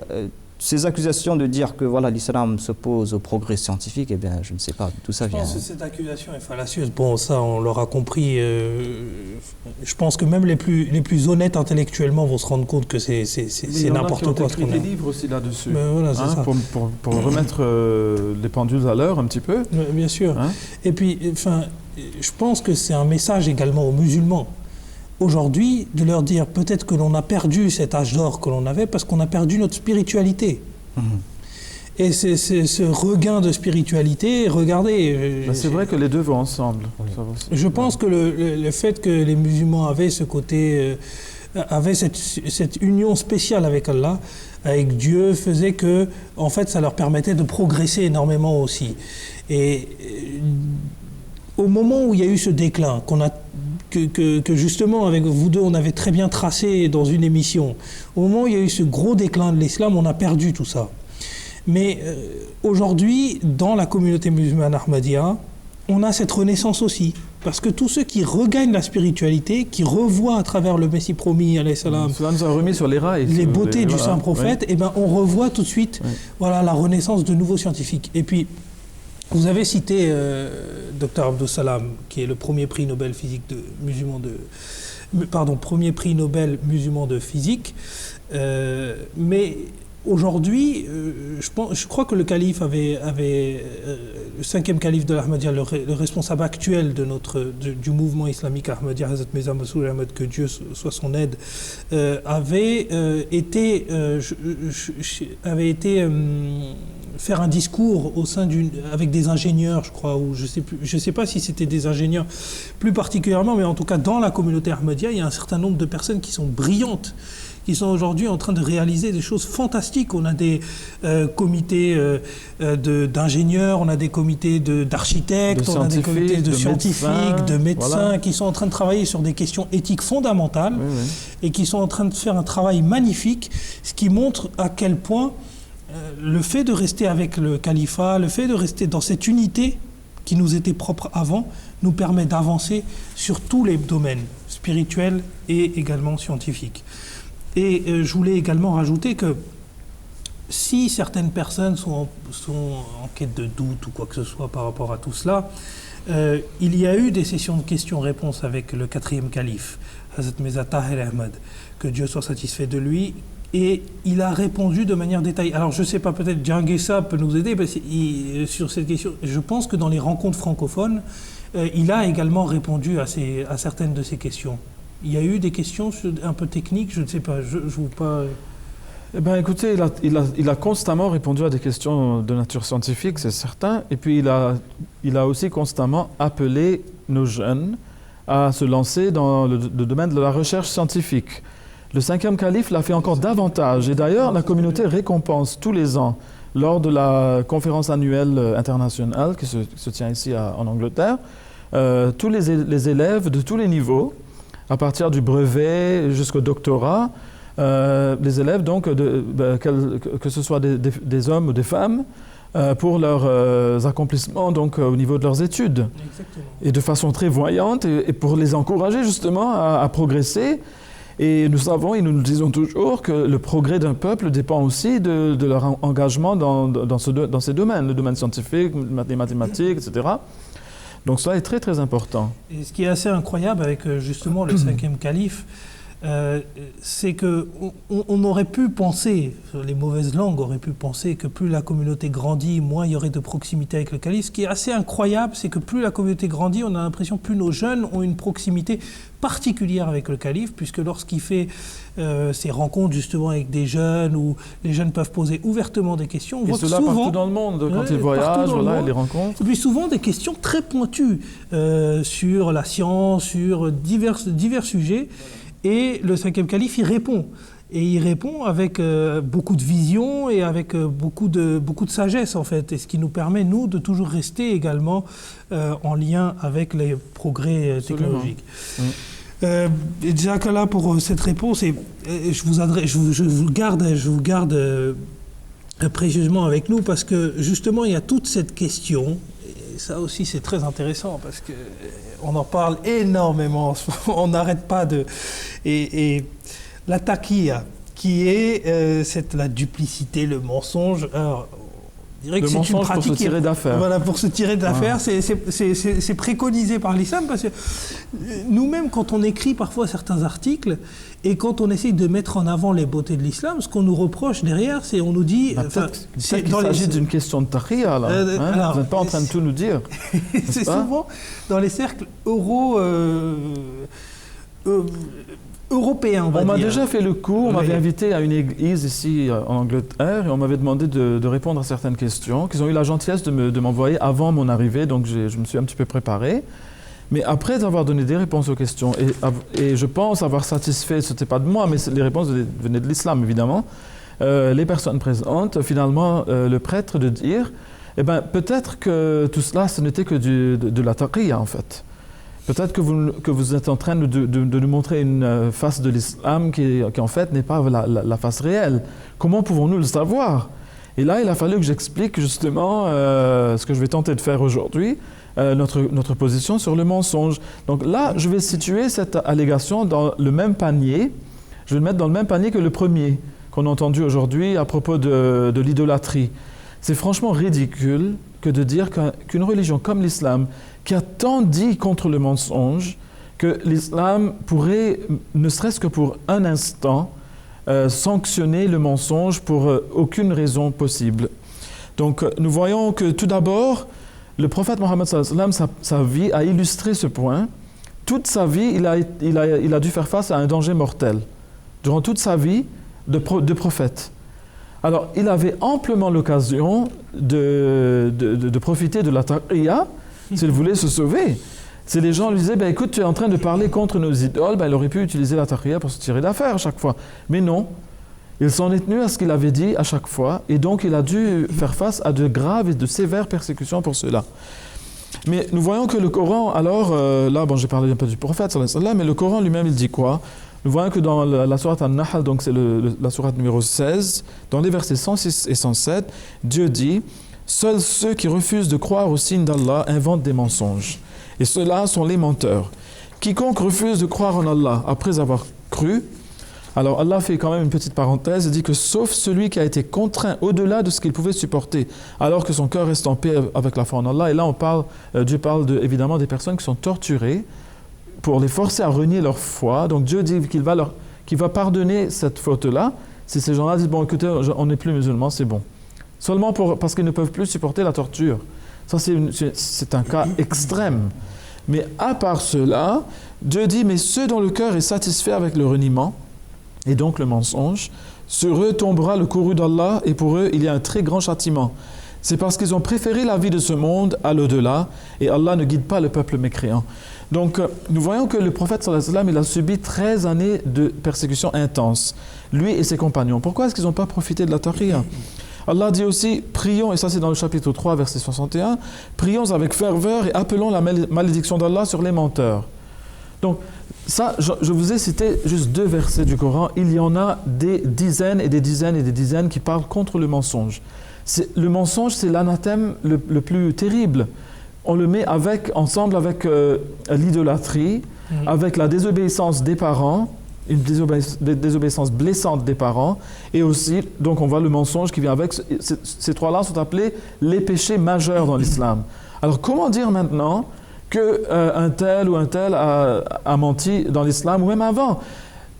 ces accusations de dire que voilà, l'islam s'oppose au progrès scientifique, eh bien, je ne sais pas d'où ça vient. Je pense que cette accusation est fallacieuse. Bon, ça, on l'aura compris. Je pense que même les plus honnêtes intellectuellement vont se rendre compte que c'est n'importe quoi. Il y a des livres aussi là-dessus, voilà, c'est ça. pour remettre les pendules à l'heure un petit peu. Bien sûr. Hein? Et puis, enfin, je pense que c'est un message également aux musulmans. aujourd'hui, de leur dire peut-être que l'on a perdu cet âge d'or que l'on avait parce qu'on a perdu notre spiritualité. Et c'est ce regain de spiritualité, regardez... C'est vrai que les deux vont ensemble. Je pense que le fait que les musulmans avaient ce côté, avaient cette union spéciale avec Allah, avec Dieu, faisait que, en fait, ça leur permettait de progresser énormément aussi. Et au moment où il y a eu ce déclin, que justement avec vous deux on avait très bien tracé dans une émission, au moment où il y a eu ce gros déclin de l'islam, on a perdu tout ça. Mais aujourd'hui, dans la communauté musulmane Ahmadiyya, on a cette renaissance aussi. Parce que tous ceux qui regagnent la spiritualité, qui revoient à travers le Messie promis, alayhi salam, cela nous a remis sur les rails. les beautés du saint prophète, oui. et ben on revoit tout de suite voilà, la renaissance de nouveaux scientifiques. Et puis, vous avez cité Dr Abdus Salam, qui est le premier prix Nobel physique premier prix Nobel musulman de physique. Mais aujourd'hui, je crois que le calife le cinquième calife de l'Ahmadiyya, le responsable actuel du mouvement islamique Ahmadiyya, Hazrat Mirza Masroor Ahmad, que Dieu soit son aide, avait été faire un discours avec des ingénieurs, je crois, ou je sais pas si c'était des ingénieurs plus particulièrement, mais en tout cas dans la communauté Ahmadiyya, il y a un certain nombre de personnes qui sont brillantes, qui sont aujourd'hui en train de réaliser des choses fantastiques. On a des comités d'ingénieurs, on a des comités d'architectes, on a des comités de scientifiques, de médecins, voilà, qui sont en train de travailler sur des questions éthiques fondamentales, et qui sont en train de faire un travail magnifique, ce qui montre à quel point le fait de rester avec le califat, le fait de rester dans cette unité qui nous était propre avant, nous permet d'avancer sur tous les domaines spirituels et également scientifiques. Et je voulais également rajouter que si certaines personnes sont en quête de doute ou quoi que ce soit par rapport à tout cela, il y a eu des sessions de questions-réponses avec le quatrième calife, Hazrat Mirza Tahir Ahmad, que Dieu soit satisfait de lui, et il a répondu de manière détaillée. Alors je ne sais pas, peut-être Djangessa peut nous aider sur cette question. Je pense que dans les rencontres francophones, il a également répondu à certaines de ces questions. Il y a eu des questions un peu techniques, je ne sais pas, je ne vous pas... Eh bien, écoutez, il a constamment répondu à des questions de nature scientifique, c'est certain, et puis il a aussi constamment appelé nos jeunes à se lancer dans le domaine de la recherche scientifique. Le cinquième calife l'a fait encore davantage, et d'ailleurs, la communauté récompense tous les ans, lors de la conférence annuelle internationale qui se tient ici en Angleterre, tous les élèves de tous les niveaux, à partir du brevet jusqu'au doctorat, les élèves, donc, que ce soit des hommes ou des femmes, pour leurs accomplissements donc, au niveau de leurs études. Exactement. Et de façon très voyante, et pour les encourager justement à progresser. Et nous savons, et nous nous disons toujours, que le progrès d'un peuple dépend aussi de leur engagement dans ces domaines, le domaine scientifique, les mathématiques, etc. Donc cela est très très important. Et ce qui est assez incroyable avec justement le cinquième calife, c'est qu'on aurait pu penser, les mauvaises langues auraient pu penser que plus la communauté grandit, moins il y aurait de proximité avec le calife. Ce qui est assez incroyable, c'est que plus la communauté grandit, on a l'impression que plus nos jeunes ont une proximité particulière avec le calife, puisque lorsqu'il fait ces rencontres justement avec des jeunes, où les jeunes peuvent poser ouvertement des questions, on voit que souvent, partout dans le monde, quand ils voyagent, voilà, les rencontres. Et puis souvent des questions très pointues sur la science, sur divers sujets. Et le cinquième calife, il répond. Et il répond avec beaucoup de vision et avec beaucoup de sagesse, en fait. Et ce qui nous permet, nous, de toujours rester également en lien avec les progrès technologiques. Jazakallah pour cette réponse. Et je vous garde précieusement avec nous parce que, justement, il y a toute cette question. Et ça aussi, c'est très intéressant parce que on en parle énormément. On n'arrête pas de... Et la taqiyya, qui est la duplicité, le mensonge. Alors, on dirait que c'est une pratique pour se tirer d'affaire. Voilà, pour se tirer d'affaire. C'est préconisé par l'islam parce que nous-mêmes, quand on écrit parfois certains articles et quand on essaye de mettre en avant les beautés de l'islam, ce qu'on nous reproche derrière, c'est on nous dit... peut-être qu'il s'agit d'une question de taqiyya, là. Alors, vous n'êtes pas en train de tout nous dire. C'est souvent dans les cercles européen, on va On m'a dire. déjà fait le coup, on Oui. m'avait invité à une église ici en Angleterre et on m'avait demandé de répondre à certaines questions qu'ils ont eu la gentillesse de m'envoyer avant mon arrivée, donc je me suis un petit peu préparé. Mais après avoir donné des réponses aux questions, et je pense avoir satisfait, ce n'était pas de moi, mais les réponses venaient de l'islam évidemment, les personnes présentes, finalement le prêtre de dire, eh ben, peut-être que tout cela ce n'était que de la taqiyya en fait. Peut-être que vous êtes en train de nous montrer une face de l'islam qui en fait n'est pas la face réelle. Comment pouvons-nous le savoir? Et là, il a fallu que j'explique justement ce que je vais tenter de faire aujourd'hui, notre position sur le mensonge. Donc là, je vais situer cette allégation dans le même panier. Je vais le mettre dans le même panier que le premier qu'on a entendu aujourd'hui à propos de l'idolâtrie. C'est franchement ridicule que de dire qu'une religion comme l'islam, qui a tant dit contre le mensonge, que l'islam pourrait, ne serait-ce que pour un instant, sanctionner le mensonge pour aucune raison possible. Donc nous voyons que tout d'abord, le prophète Mohammed sallallahu alayhi wa sallam, sa vie a illustré ce point. Toute sa vie, il a dû faire face à un danger mortel. Durant toute sa vie de prophète. Alors, il avait amplement l'occasion de profiter de la taqiyya s'il voulait se sauver. Si les gens lui disaient, ben, écoute, tu es en train de parler contre nos idoles, ben, il aurait pu utiliser la taqiyya pour se tirer d'affaire à chaque fois. Mais non, il s'en est tenu à ce qu'il avait dit à chaque fois, et donc il a dû faire face à de graves et de sévères persécutions pour cela. Mais nous voyons que le Coran, alors, là, bon, j'ai parlé un peu du prophète, sallallahu alayhi wa sallam, mais le Coran lui-même, il dit quoi? Nous voyons que dans la sourate An-Nahl, donc c'est la sourate numéro 16, dans les versets 106 et 107, Dieu dit « Seuls ceux qui refusent de croire au signe d'Allah inventent des mensonges. Et ceux-là sont les menteurs. Quiconque refuse de croire en Allah après avoir cru, alors Allah fait quand même une petite parenthèse, il dit que sauf celui qui a été contraint au-delà de ce qu'il pouvait supporter, alors que son cœur reste en paix avec la foi en Allah. Et là, Dieu parle évidemment des personnes qui sont torturées pour les forcer à renier leur foi. Donc Dieu dit qu'il va pardonner cette faute-là. Si ces gens-là disent, bon écoutez, on n'est plus musulmans, c'est bon. Seulement parce qu'ils ne peuvent plus supporter la torture. Ça, c'est un cas extrême. Mais à part cela, Dieu dit, mais ceux dont le cœur est satisfait avec le reniement, et donc le mensonge, sur eux tombera le courroux d'Allah, et pour eux, il y a un très grand châtiment. C'est parce qu'ils ont préféré la vie de ce monde à l'au-delà, et Allah ne guide pas le peuple mécréant. Donc, nous voyons que le prophète sallallahu alayhi wa sallam, il a subi 13 années de persécution intense, lui et ses compagnons. Pourquoi est-ce qu'ils n'ont pas profité de la taqiyya? Allah dit aussi, prions, et ça c'est dans le chapitre 3, verset 61, prions avec ferveur et appelons la malédiction d'Allah sur les menteurs. Donc, ça, je vous ai cité juste 2 versets du Coran. Il y en a des dizaines et des dizaines et des dizaines qui parlent contre le mensonge. Le mensonge, c'est l'anathème le plus terrible. On le met ensemble avec l'idolâtrie, avec la désobéissance des parents, une désobéissance blessante des parents, et aussi, donc on voit le mensonge qui vient avec. Ces 3-là sont appelés les péchés majeurs dans l'islam. Alors comment dire maintenant qu'un tel ou un tel a menti dans l'islam, ou même avant?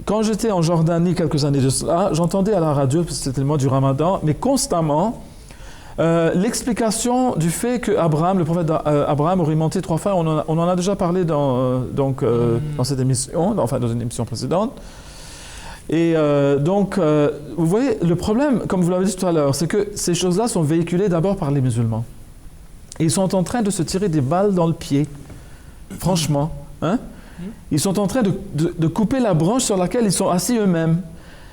Quand j'étais en Jordanie quelques années de cela, j'entendais à la radio, parce que c'était le mois du Ramadan, mais constamment, l'explication du fait que le prophète Abraham aurait menti 3 fois, on en a déjà parlé dans cette émission, dans une émission précédente. Et vous voyez, le problème, comme vous l'avez dit tout à l'heure, c'est que ces choses-là sont véhiculées d'abord par les musulmans. Et ils sont en train de se tirer des balles dans le pied, franchement. Hein? Ils sont en train de couper la branche sur laquelle ils sont assis eux-mêmes.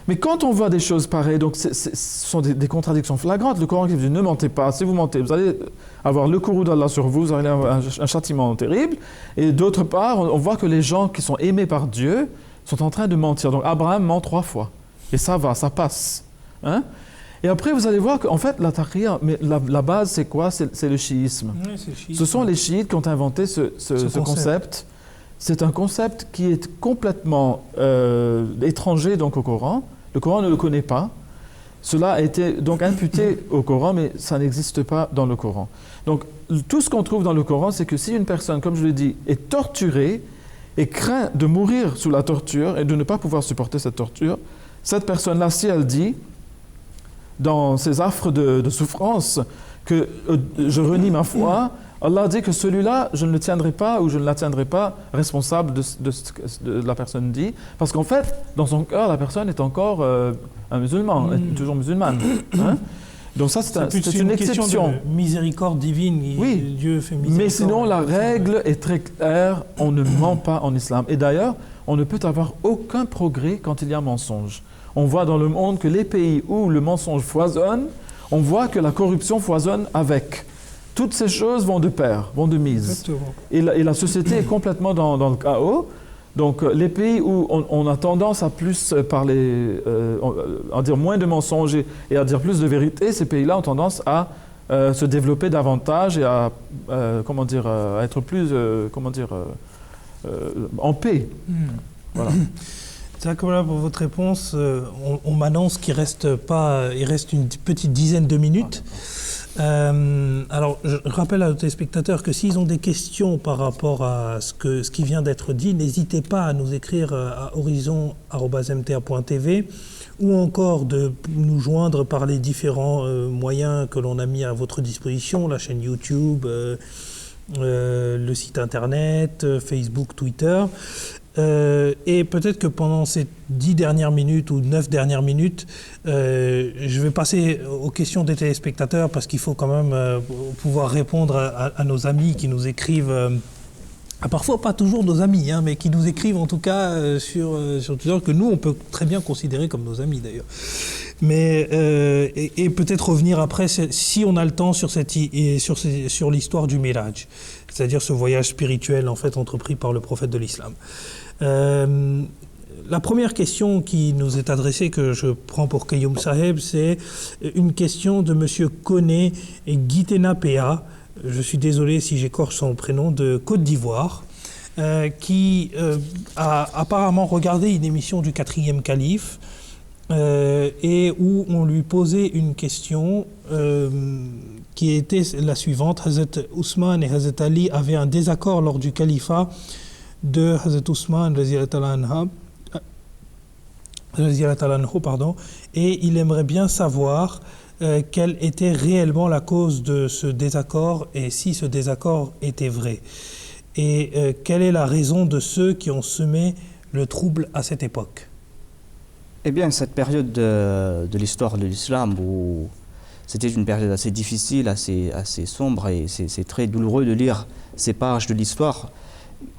Mais quand on voit des choses pareilles, donc ce sont des contradictions flagrantes. Le Coran qui dit ne mentez pas. Si vous mentez, vous allez avoir le courroux d'Allah sur vous, vous allez avoir un châtiment terrible. Et d'autre part, on voit que les gens qui sont aimés par Dieu sont en train de mentir. Donc Abraham ment 3 fois. Et ça va, ça passe. Hein? Et après, vous allez voir qu'en fait, la taqiyya, mais la base, c'est quoi? C'est le chiisme. Oui, c'est le chiisme. Ce sont les chiites qui ont inventé ce concept. C'est un concept qui est complètement étranger donc, au Coran. Le Coran ne le connaît pas. Cela a été donc imputé au Coran, mais ça n'existe pas dans le Coran. Donc, tout ce qu'on trouve dans le Coran, c'est que si une personne, comme je l'ai dit, est torturée et craint de mourir sous la torture et de ne pas pouvoir supporter cette torture, cette personne-là, si elle dit, dans ses affres de souffrance, que je renie ma foi, Allah dit que celui-là, je ne le tiendrai pas ou je ne la tiendrai pas responsable de ce que la personne dit, parce qu'en fait, dans son cœur, la personne est encore un musulman, est toujours musulmane. Hein? Donc ça, c'est une question exception. de miséricorde divine. Oui, Dieu fait miséricorde. mais sinon, la règle est très claire, on ne ment pas en islam. Et d'ailleurs, on ne peut avoir aucun progrès quand il y a mensonge. On voit dans le monde que les pays où le mensonge foisonne, on voit que la corruption foisonne avec. Toutes ces choses vont de pair, vont de mise. Exactement. Et la société est complètement dans le chaos. Donc, les pays où on a tendance à plus parler, à dire moins de mensonges et à dire plus de vérité, ces pays-là ont tendance à se développer davantage et à, à être plus, en paix. Voilà. Voilà pour votre réponse. On m'annonce qu'il reste une petite dizaine de minutes. Alors, je rappelle à nos téléspectateurs que s'ils ont des questions par rapport à ce qui vient d'être dit, n'hésitez pas à nous écrire à horizon@mta.tv ou encore de nous joindre par les différents moyens que l'on a mis à votre disposition, la chaîne YouTube, le site internet, Facebook, Twitter. Et peut-être que pendant ces 10 dernières minutes ou 9 dernières minutes, je vais passer aux questions des téléspectateurs parce qu'il faut quand même pouvoir répondre à nos amis qui nous écrivent, parfois pas toujours nos amis, hein, mais qui nous écrivent en tout cas sur Twitter, que nous on peut très bien considérer comme nos amis d'ailleurs. Mais et peut-être revenir après, si on a le temps, sur l'histoire du Miraj, c'est-à-dire ce voyage spirituel en fait entrepris par le prophète de l'islam. La première question qui nous est adressée, que je prends pour Kayoum Saheb, c'est une question de monsieur Koné et Guitena Pea, je suis désolé si j'écorche son prénom, de Côte d'Ivoire, qui a apparemment regardé une émission du 4e calife et où on lui posait une question qui était la suivante. Hazrat Ousmane et Hazrat Ali avaient un désaccord lors du califat de Hazrat Ousmane et il aimerait bien savoir quelle était réellement la cause de ce désaccord et si ce désaccord était vrai. Et quelle est la raison de ceux qui ont semé le trouble à cette époque? Eh bien, cette période de l'histoire de l'islam, où c'était une période assez difficile, assez sombre, et c'est très douloureux de lire ces pages de l'histoire.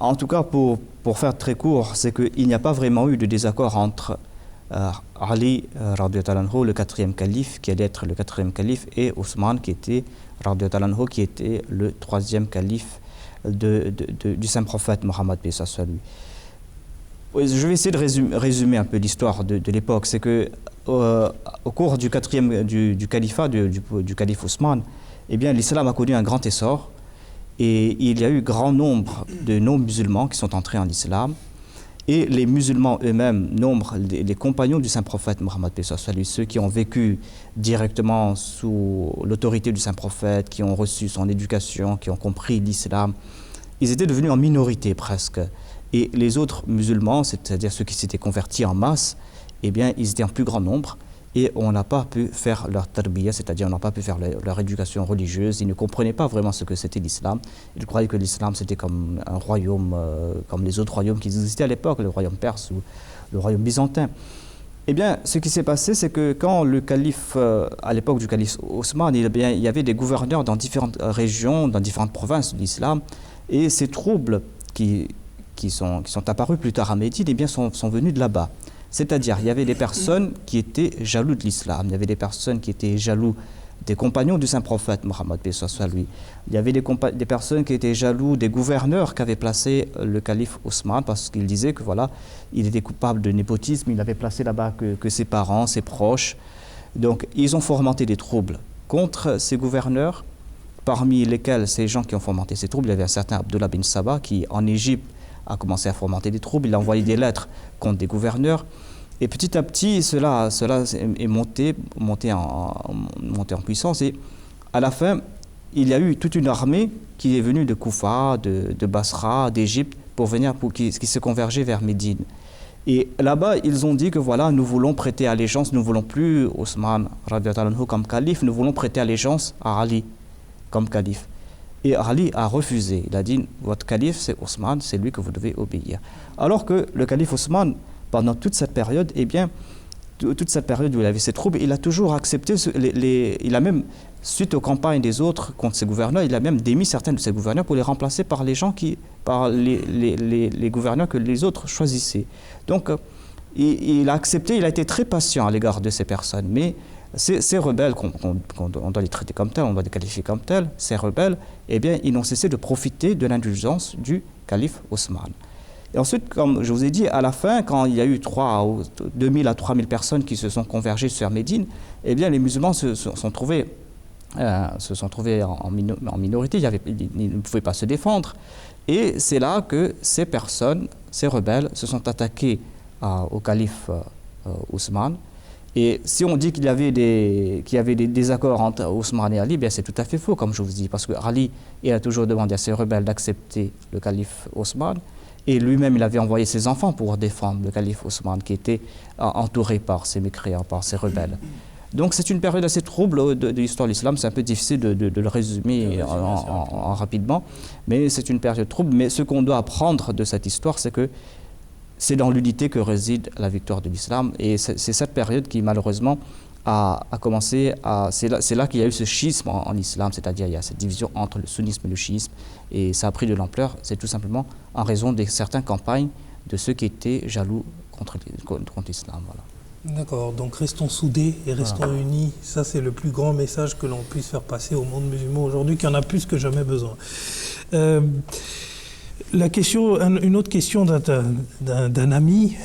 En tout cas, pour faire très court, c'est qu'il n'y a pas vraiment eu de désaccord entre Ali, radiyallahu anhu, le 4e calife, qui allait être le 4e calife, et Ousmane, qui était, radiyallahu anhu, qui était le 3e calife du saint prophète Mohammed paix soit lui. Je vais essayer de résumer un peu l'histoire de l'époque. C'est que au cours du califat du calife Ousmane, eh bien, l'islam a connu un grand essor et il y a eu grand nombre de non-musulmans qui sont entrés en islam. Et les musulmans eux-mêmes, les compagnons du saint prophète Mohammed paix soit lui, ceux qui ont vécu directement sous l'autorité du saint prophète, qui ont reçu son éducation, qui ont compris l'islam, ils étaient devenus en minorité presque. Et les autres musulmans, c'est-à-dire ceux qui s'étaient convertis en masse, eh bien, ils étaient en plus grand nombre et on n'a pas pu faire leur tarbiya, c'est-à-dire on n'a pas pu faire leur éducation religieuse. Ils ne comprenaient pas vraiment ce que c'était l'islam. Ils croyaient que l'islam c'était comme un royaume, comme les autres royaumes qui existaient à l'époque, le royaume perse ou le royaume byzantin. Eh bien, ce qui s'est passé, c'est que quand le calife, à l'époque du calife Ousmane, il y avait des gouverneurs dans différentes régions, dans différentes provinces de l'islam, et ces troubles qui sont apparus plus tard à Médine, eh bien, sont venus de là-bas. C'est-à-dire, il y avait des personnes qui étaient jaloux de l'islam, il y avait des personnes qui étaient jaloux des compagnons du saint prophète Mohammed paix soit lui. Il y avait des personnes qui étaient jaloux des gouverneurs qu'avait placé le calife Ousmane parce qu'il disait que voilà, il était coupable de népotisme, il n'avait placé là-bas que ses parents, ses proches. Donc, ils ont fomenté des troubles contre ces gouverneurs, parmi lesquels ces gens qui ont fomenté ces troubles, il y avait un certain Abdullah bin Saba qui, en Égypte, a commencé à fomenter des troubles. Il a envoyé des lettres contre des gouverneurs. Et petit à petit, cela est monté en puissance. Et à la fin, il y a eu toute une armée qui est venue de Koufa, de Basra, d'Égypte, qui se convergeait vers Médine. Et là-bas, ils ont dit que voilà, nous voulons prêter allégeance, nous ne voulons plus Ousmane radiyallahu anhu comme calife, nous voulons prêter allégeance à Ali comme calife. Et Ali a refusé. Il a dit, votre calife, c'est Ousmane, c'est lui que vous devez obéir. Alors que le calife Ousmane, pendant toute cette période, eh bien, toute cette période où il avait ses troubles, il a toujours accepté, il a même, suite aux campagnes des autres contre ses gouverneurs, il a même démis certains de ses gouverneurs pour les remplacer par les gens par les gouverneurs que les autres choisissaient. Donc, il a accepté, il a été très patient à l'égard de ces personnes. Mais ces rebelles, on doit les traiter comme tels, on doit les qualifier comme tels, ces rebelles, eh bien, ils n'ont cessé de profiter de l'indulgence du calife Ousmane. Et ensuite, comme je vous ai dit, à la fin, quand il y a eu 2000 à 3000 personnes qui se sont convergées sur Médine, eh bien, les musulmans se sont trouvés en minorité, ils ne pouvaient pas se défendre. Et c'est là que ces personnes, ces rebelles, se sont attaqués au calife Ousmane. Et si on dit qu'il y avait des désaccords entre Ousmane et Ali, bien c'est tout à fait faux, comme je vous dis, parce que Ali, il a toujours demandé à ses rebelles d'accepter le calife Ousmane, et lui-même, il avait envoyé ses enfants pour défendre le calife Ousmane, qui était entouré par ces mécréants, par ces rebelles. Donc c'est une période assez trouble de l'histoire de l'islam, c'est un peu difficile de le résumer rapidement, mais c'est une période trouble. Mais ce qu'on doit apprendre de cette histoire, c'est que c'est dans l'unité que réside la victoire de l'islam, et c'est cette période qui malheureusement a commencé c'est là qu'il y a eu ce schisme en islam, c'est-à-dire il y a cette division entre le sunnisme et le chiisme, et ça a pris de l'ampleur, c'est tout simplement en raison de certaines campagnes de ceux qui étaient jaloux contre l'islam. Voilà. D'accord, donc restons soudés et restons unis. Ça, c'est le plus grand message que l'on puisse faire passer au monde musulman aujourd'hui, qui en a plus que jamais besoin. Une autre question d'un ami,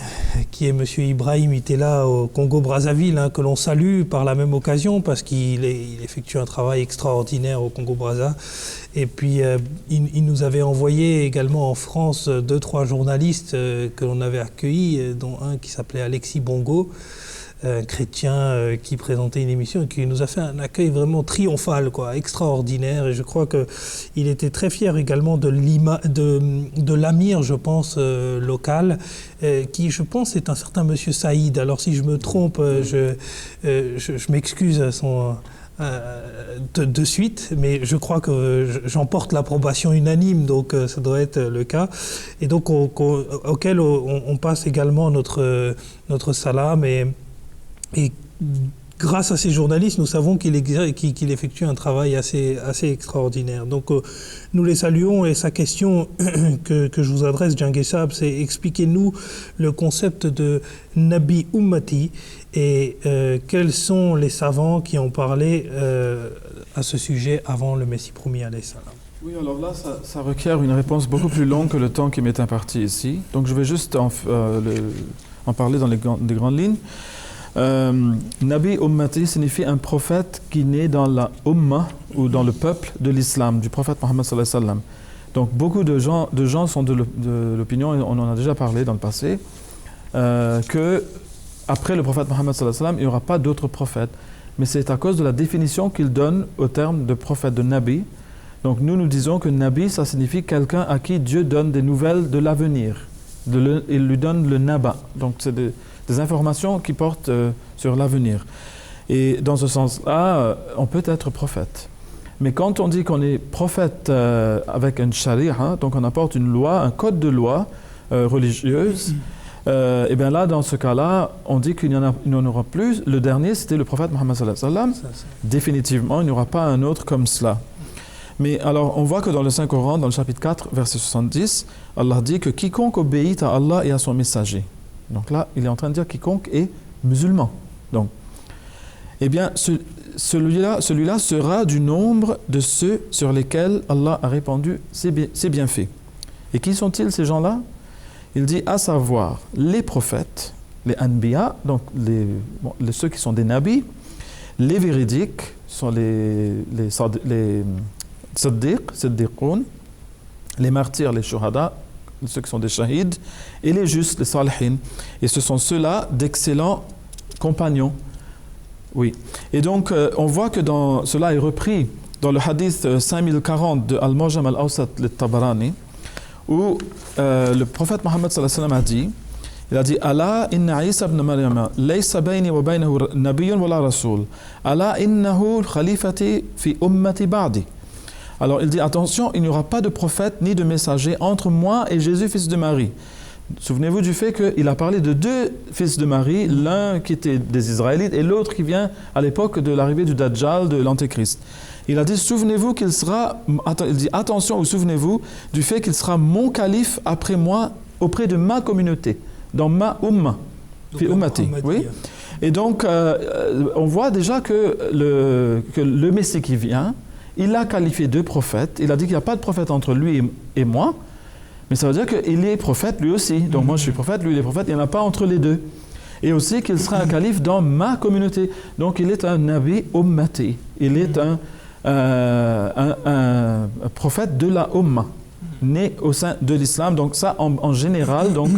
qui est M. Ibrahim Itela au Congo-Brazzaville, que l'on salue par la même occasion, parce qu'il effectue un travail extraordinaire au Congo-Brazza. Et puis, il nous avait envoyé également en France 2-3 journalistes que l'on avait accueillis, dont un qui s'appelait Alexis Bongo, un chrétien qui présentait une émission et qui nous a fait un accueil vraiment triomphal, extraordinaire. Et je crois qu'il était très fier également de l'amir, je pense, local, qui, je pense, est un certain monsieur Saïd. Alors, si je me trompe, je m'excuse à son... de suite, mais je crois que j'emporte l'approbation unanime, donc ça doit être le cas. Et donc, auquel on passe également notre salam, et grâce à ces journalistes, nous savons qu'il effectue un travail assez extraordinaire. Donc, nous les saluons, et sa question que je vous adresse, Djangé Sab, c'est expliquez-nous le concept de Nabi Ummati et quels sont les savants qui ont parlé à ce sujet avant le Messie promis alayhi salam. Oui, alors là, ça requiert une réponse beaucoup plus longue que le temps qui m'est imparti ici. Donc, je vais juste en parler dans des grandes lignes. Nabi Ummati signifie un prophète qui naît dans la Ummah, ou dans le peuple de l'islam, du prophète Mohammed sallallahu alayhi wa sallam. Donc beaucoup de gens sont de l'opinion, et on en a déjà parlé dans le passé, que après le prophète Mohammed sallallahu alayhi wa sallam, il n'y aura pas d'autres prophètes. Mais c'est à cause de la définition qu'il donne au terme de prophète, de Nabi. Donc nous disons que Nabi, ça signifie quelqu'un à qui Dieu donne des nouvelles de l'avenir. Il lui donne le Naba. Donc c'est des informations qui portent sur l'avenir. Et dans ce sens-là, on peut être prophète. Mais quand on dit qu'on est prophète avec une charia, donc on apporte une loi, un code de loi religieuse, et bien là, dans ce cas-là, on dit qu'il n'y en aura plus. Le dernier, c'était le prophète Mohammed sallallahu alayhi wa sallam. Définitivement, il n'y aura pas un autre comme cela. Mais alors, on voit que dans le Saint-Coran, dans le chapitre 4, verset 70, Allah dit que quiconque obéit à Allah et à son messager. Donc là, il est en train de dire quiconque est musulman. Donc, eh bien, celui-là sera du nombre de ceux sur lesquels Allah a répandu ses bienfaits. Et qui sont-ils, ces gens-là? Il dit à savoir les prophètes, les anbiya, donc ceux qui sont des nabis, les véridiques, sont les siddiqoun, les martyrs, les shuhada, ceux qui sont des shahids, et les justes, les salihin. Et ce sont ceux-là d'excellents compagnons. Oui. Et donc, on voit que cela est repris dans le hadith 5040 de Al-Mujam al-Awsat al-Tabarani, où le prophète Mohammed sallallahu alayhi wa sallam a dit, il a dit Ala inna Isa ibn Maryam laysa bayni wa baynahu nabiyyun wala rasul. Ala innahu khalifati fi ummati ba'di. Alors il dit, attention, il n'y aura pas de prophète ni de messager entre moi et Jésus, fils de Marie. Souvenez-vous du fait qu'il a parlé de deux fils de Marie, l'un qui était des Israélites et l'autre qui vient à l'époque de l'arrivée du Dajjal, de l'Antéchrist. Il a dit, souvenez-vous qu'il sera, il dit, attention ou souvenez-vous du fait qu'il sera mon calife après moi auprès de ma communauté, dans ma umma, fi ummati, oui. Et donc, on voit déjà que le Messie qui vient, il a qualifié deux prophètes, il a dit qu'il n'y a pas de prophète entre lui et moi, mais ça veut dire qu'il est prophète lui aussi. Donc moi je suis prophète, lui il est prophète, il n'y en a pas entre les deux. Et aussi qu'il sera un calife dans ma communauté. Donc il est un nabi ummati. Il est un prophète de la umma, né au sein de l'islam. Donc ça en général, donc,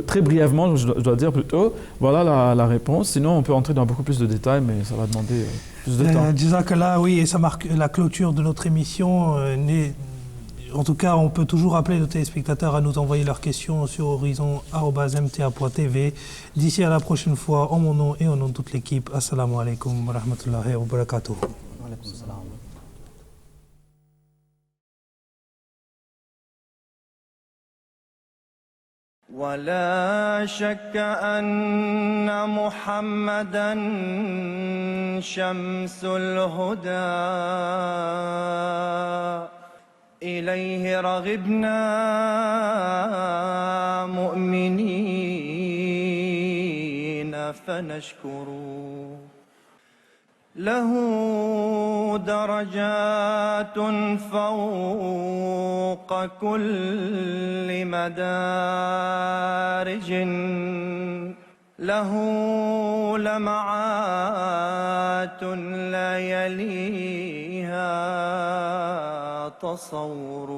très brièvement je dois dire plutôt, voilà la réponse. Sinon on peut entrer dans beaucoup plus de détails, mais ça va demander plus de temps. Jazakallah, oui, et ça marque la clôture de notre émission. En tout cas, on peut toujours appeler nos téléspectateurs à nous envoyer leurs questions sur horizon@mta.tv. D'ici à la prochaine fois, en mon nom et au nom de toute l'équipe, assalamu alaikum wa rahmatullahi wa barakatuh. ولا شك أن محمدًا شمس الهدى إليه رغبنا مؤمنين فنشكر له درجات فوق كل مدارج له لمعات لا يليها تصور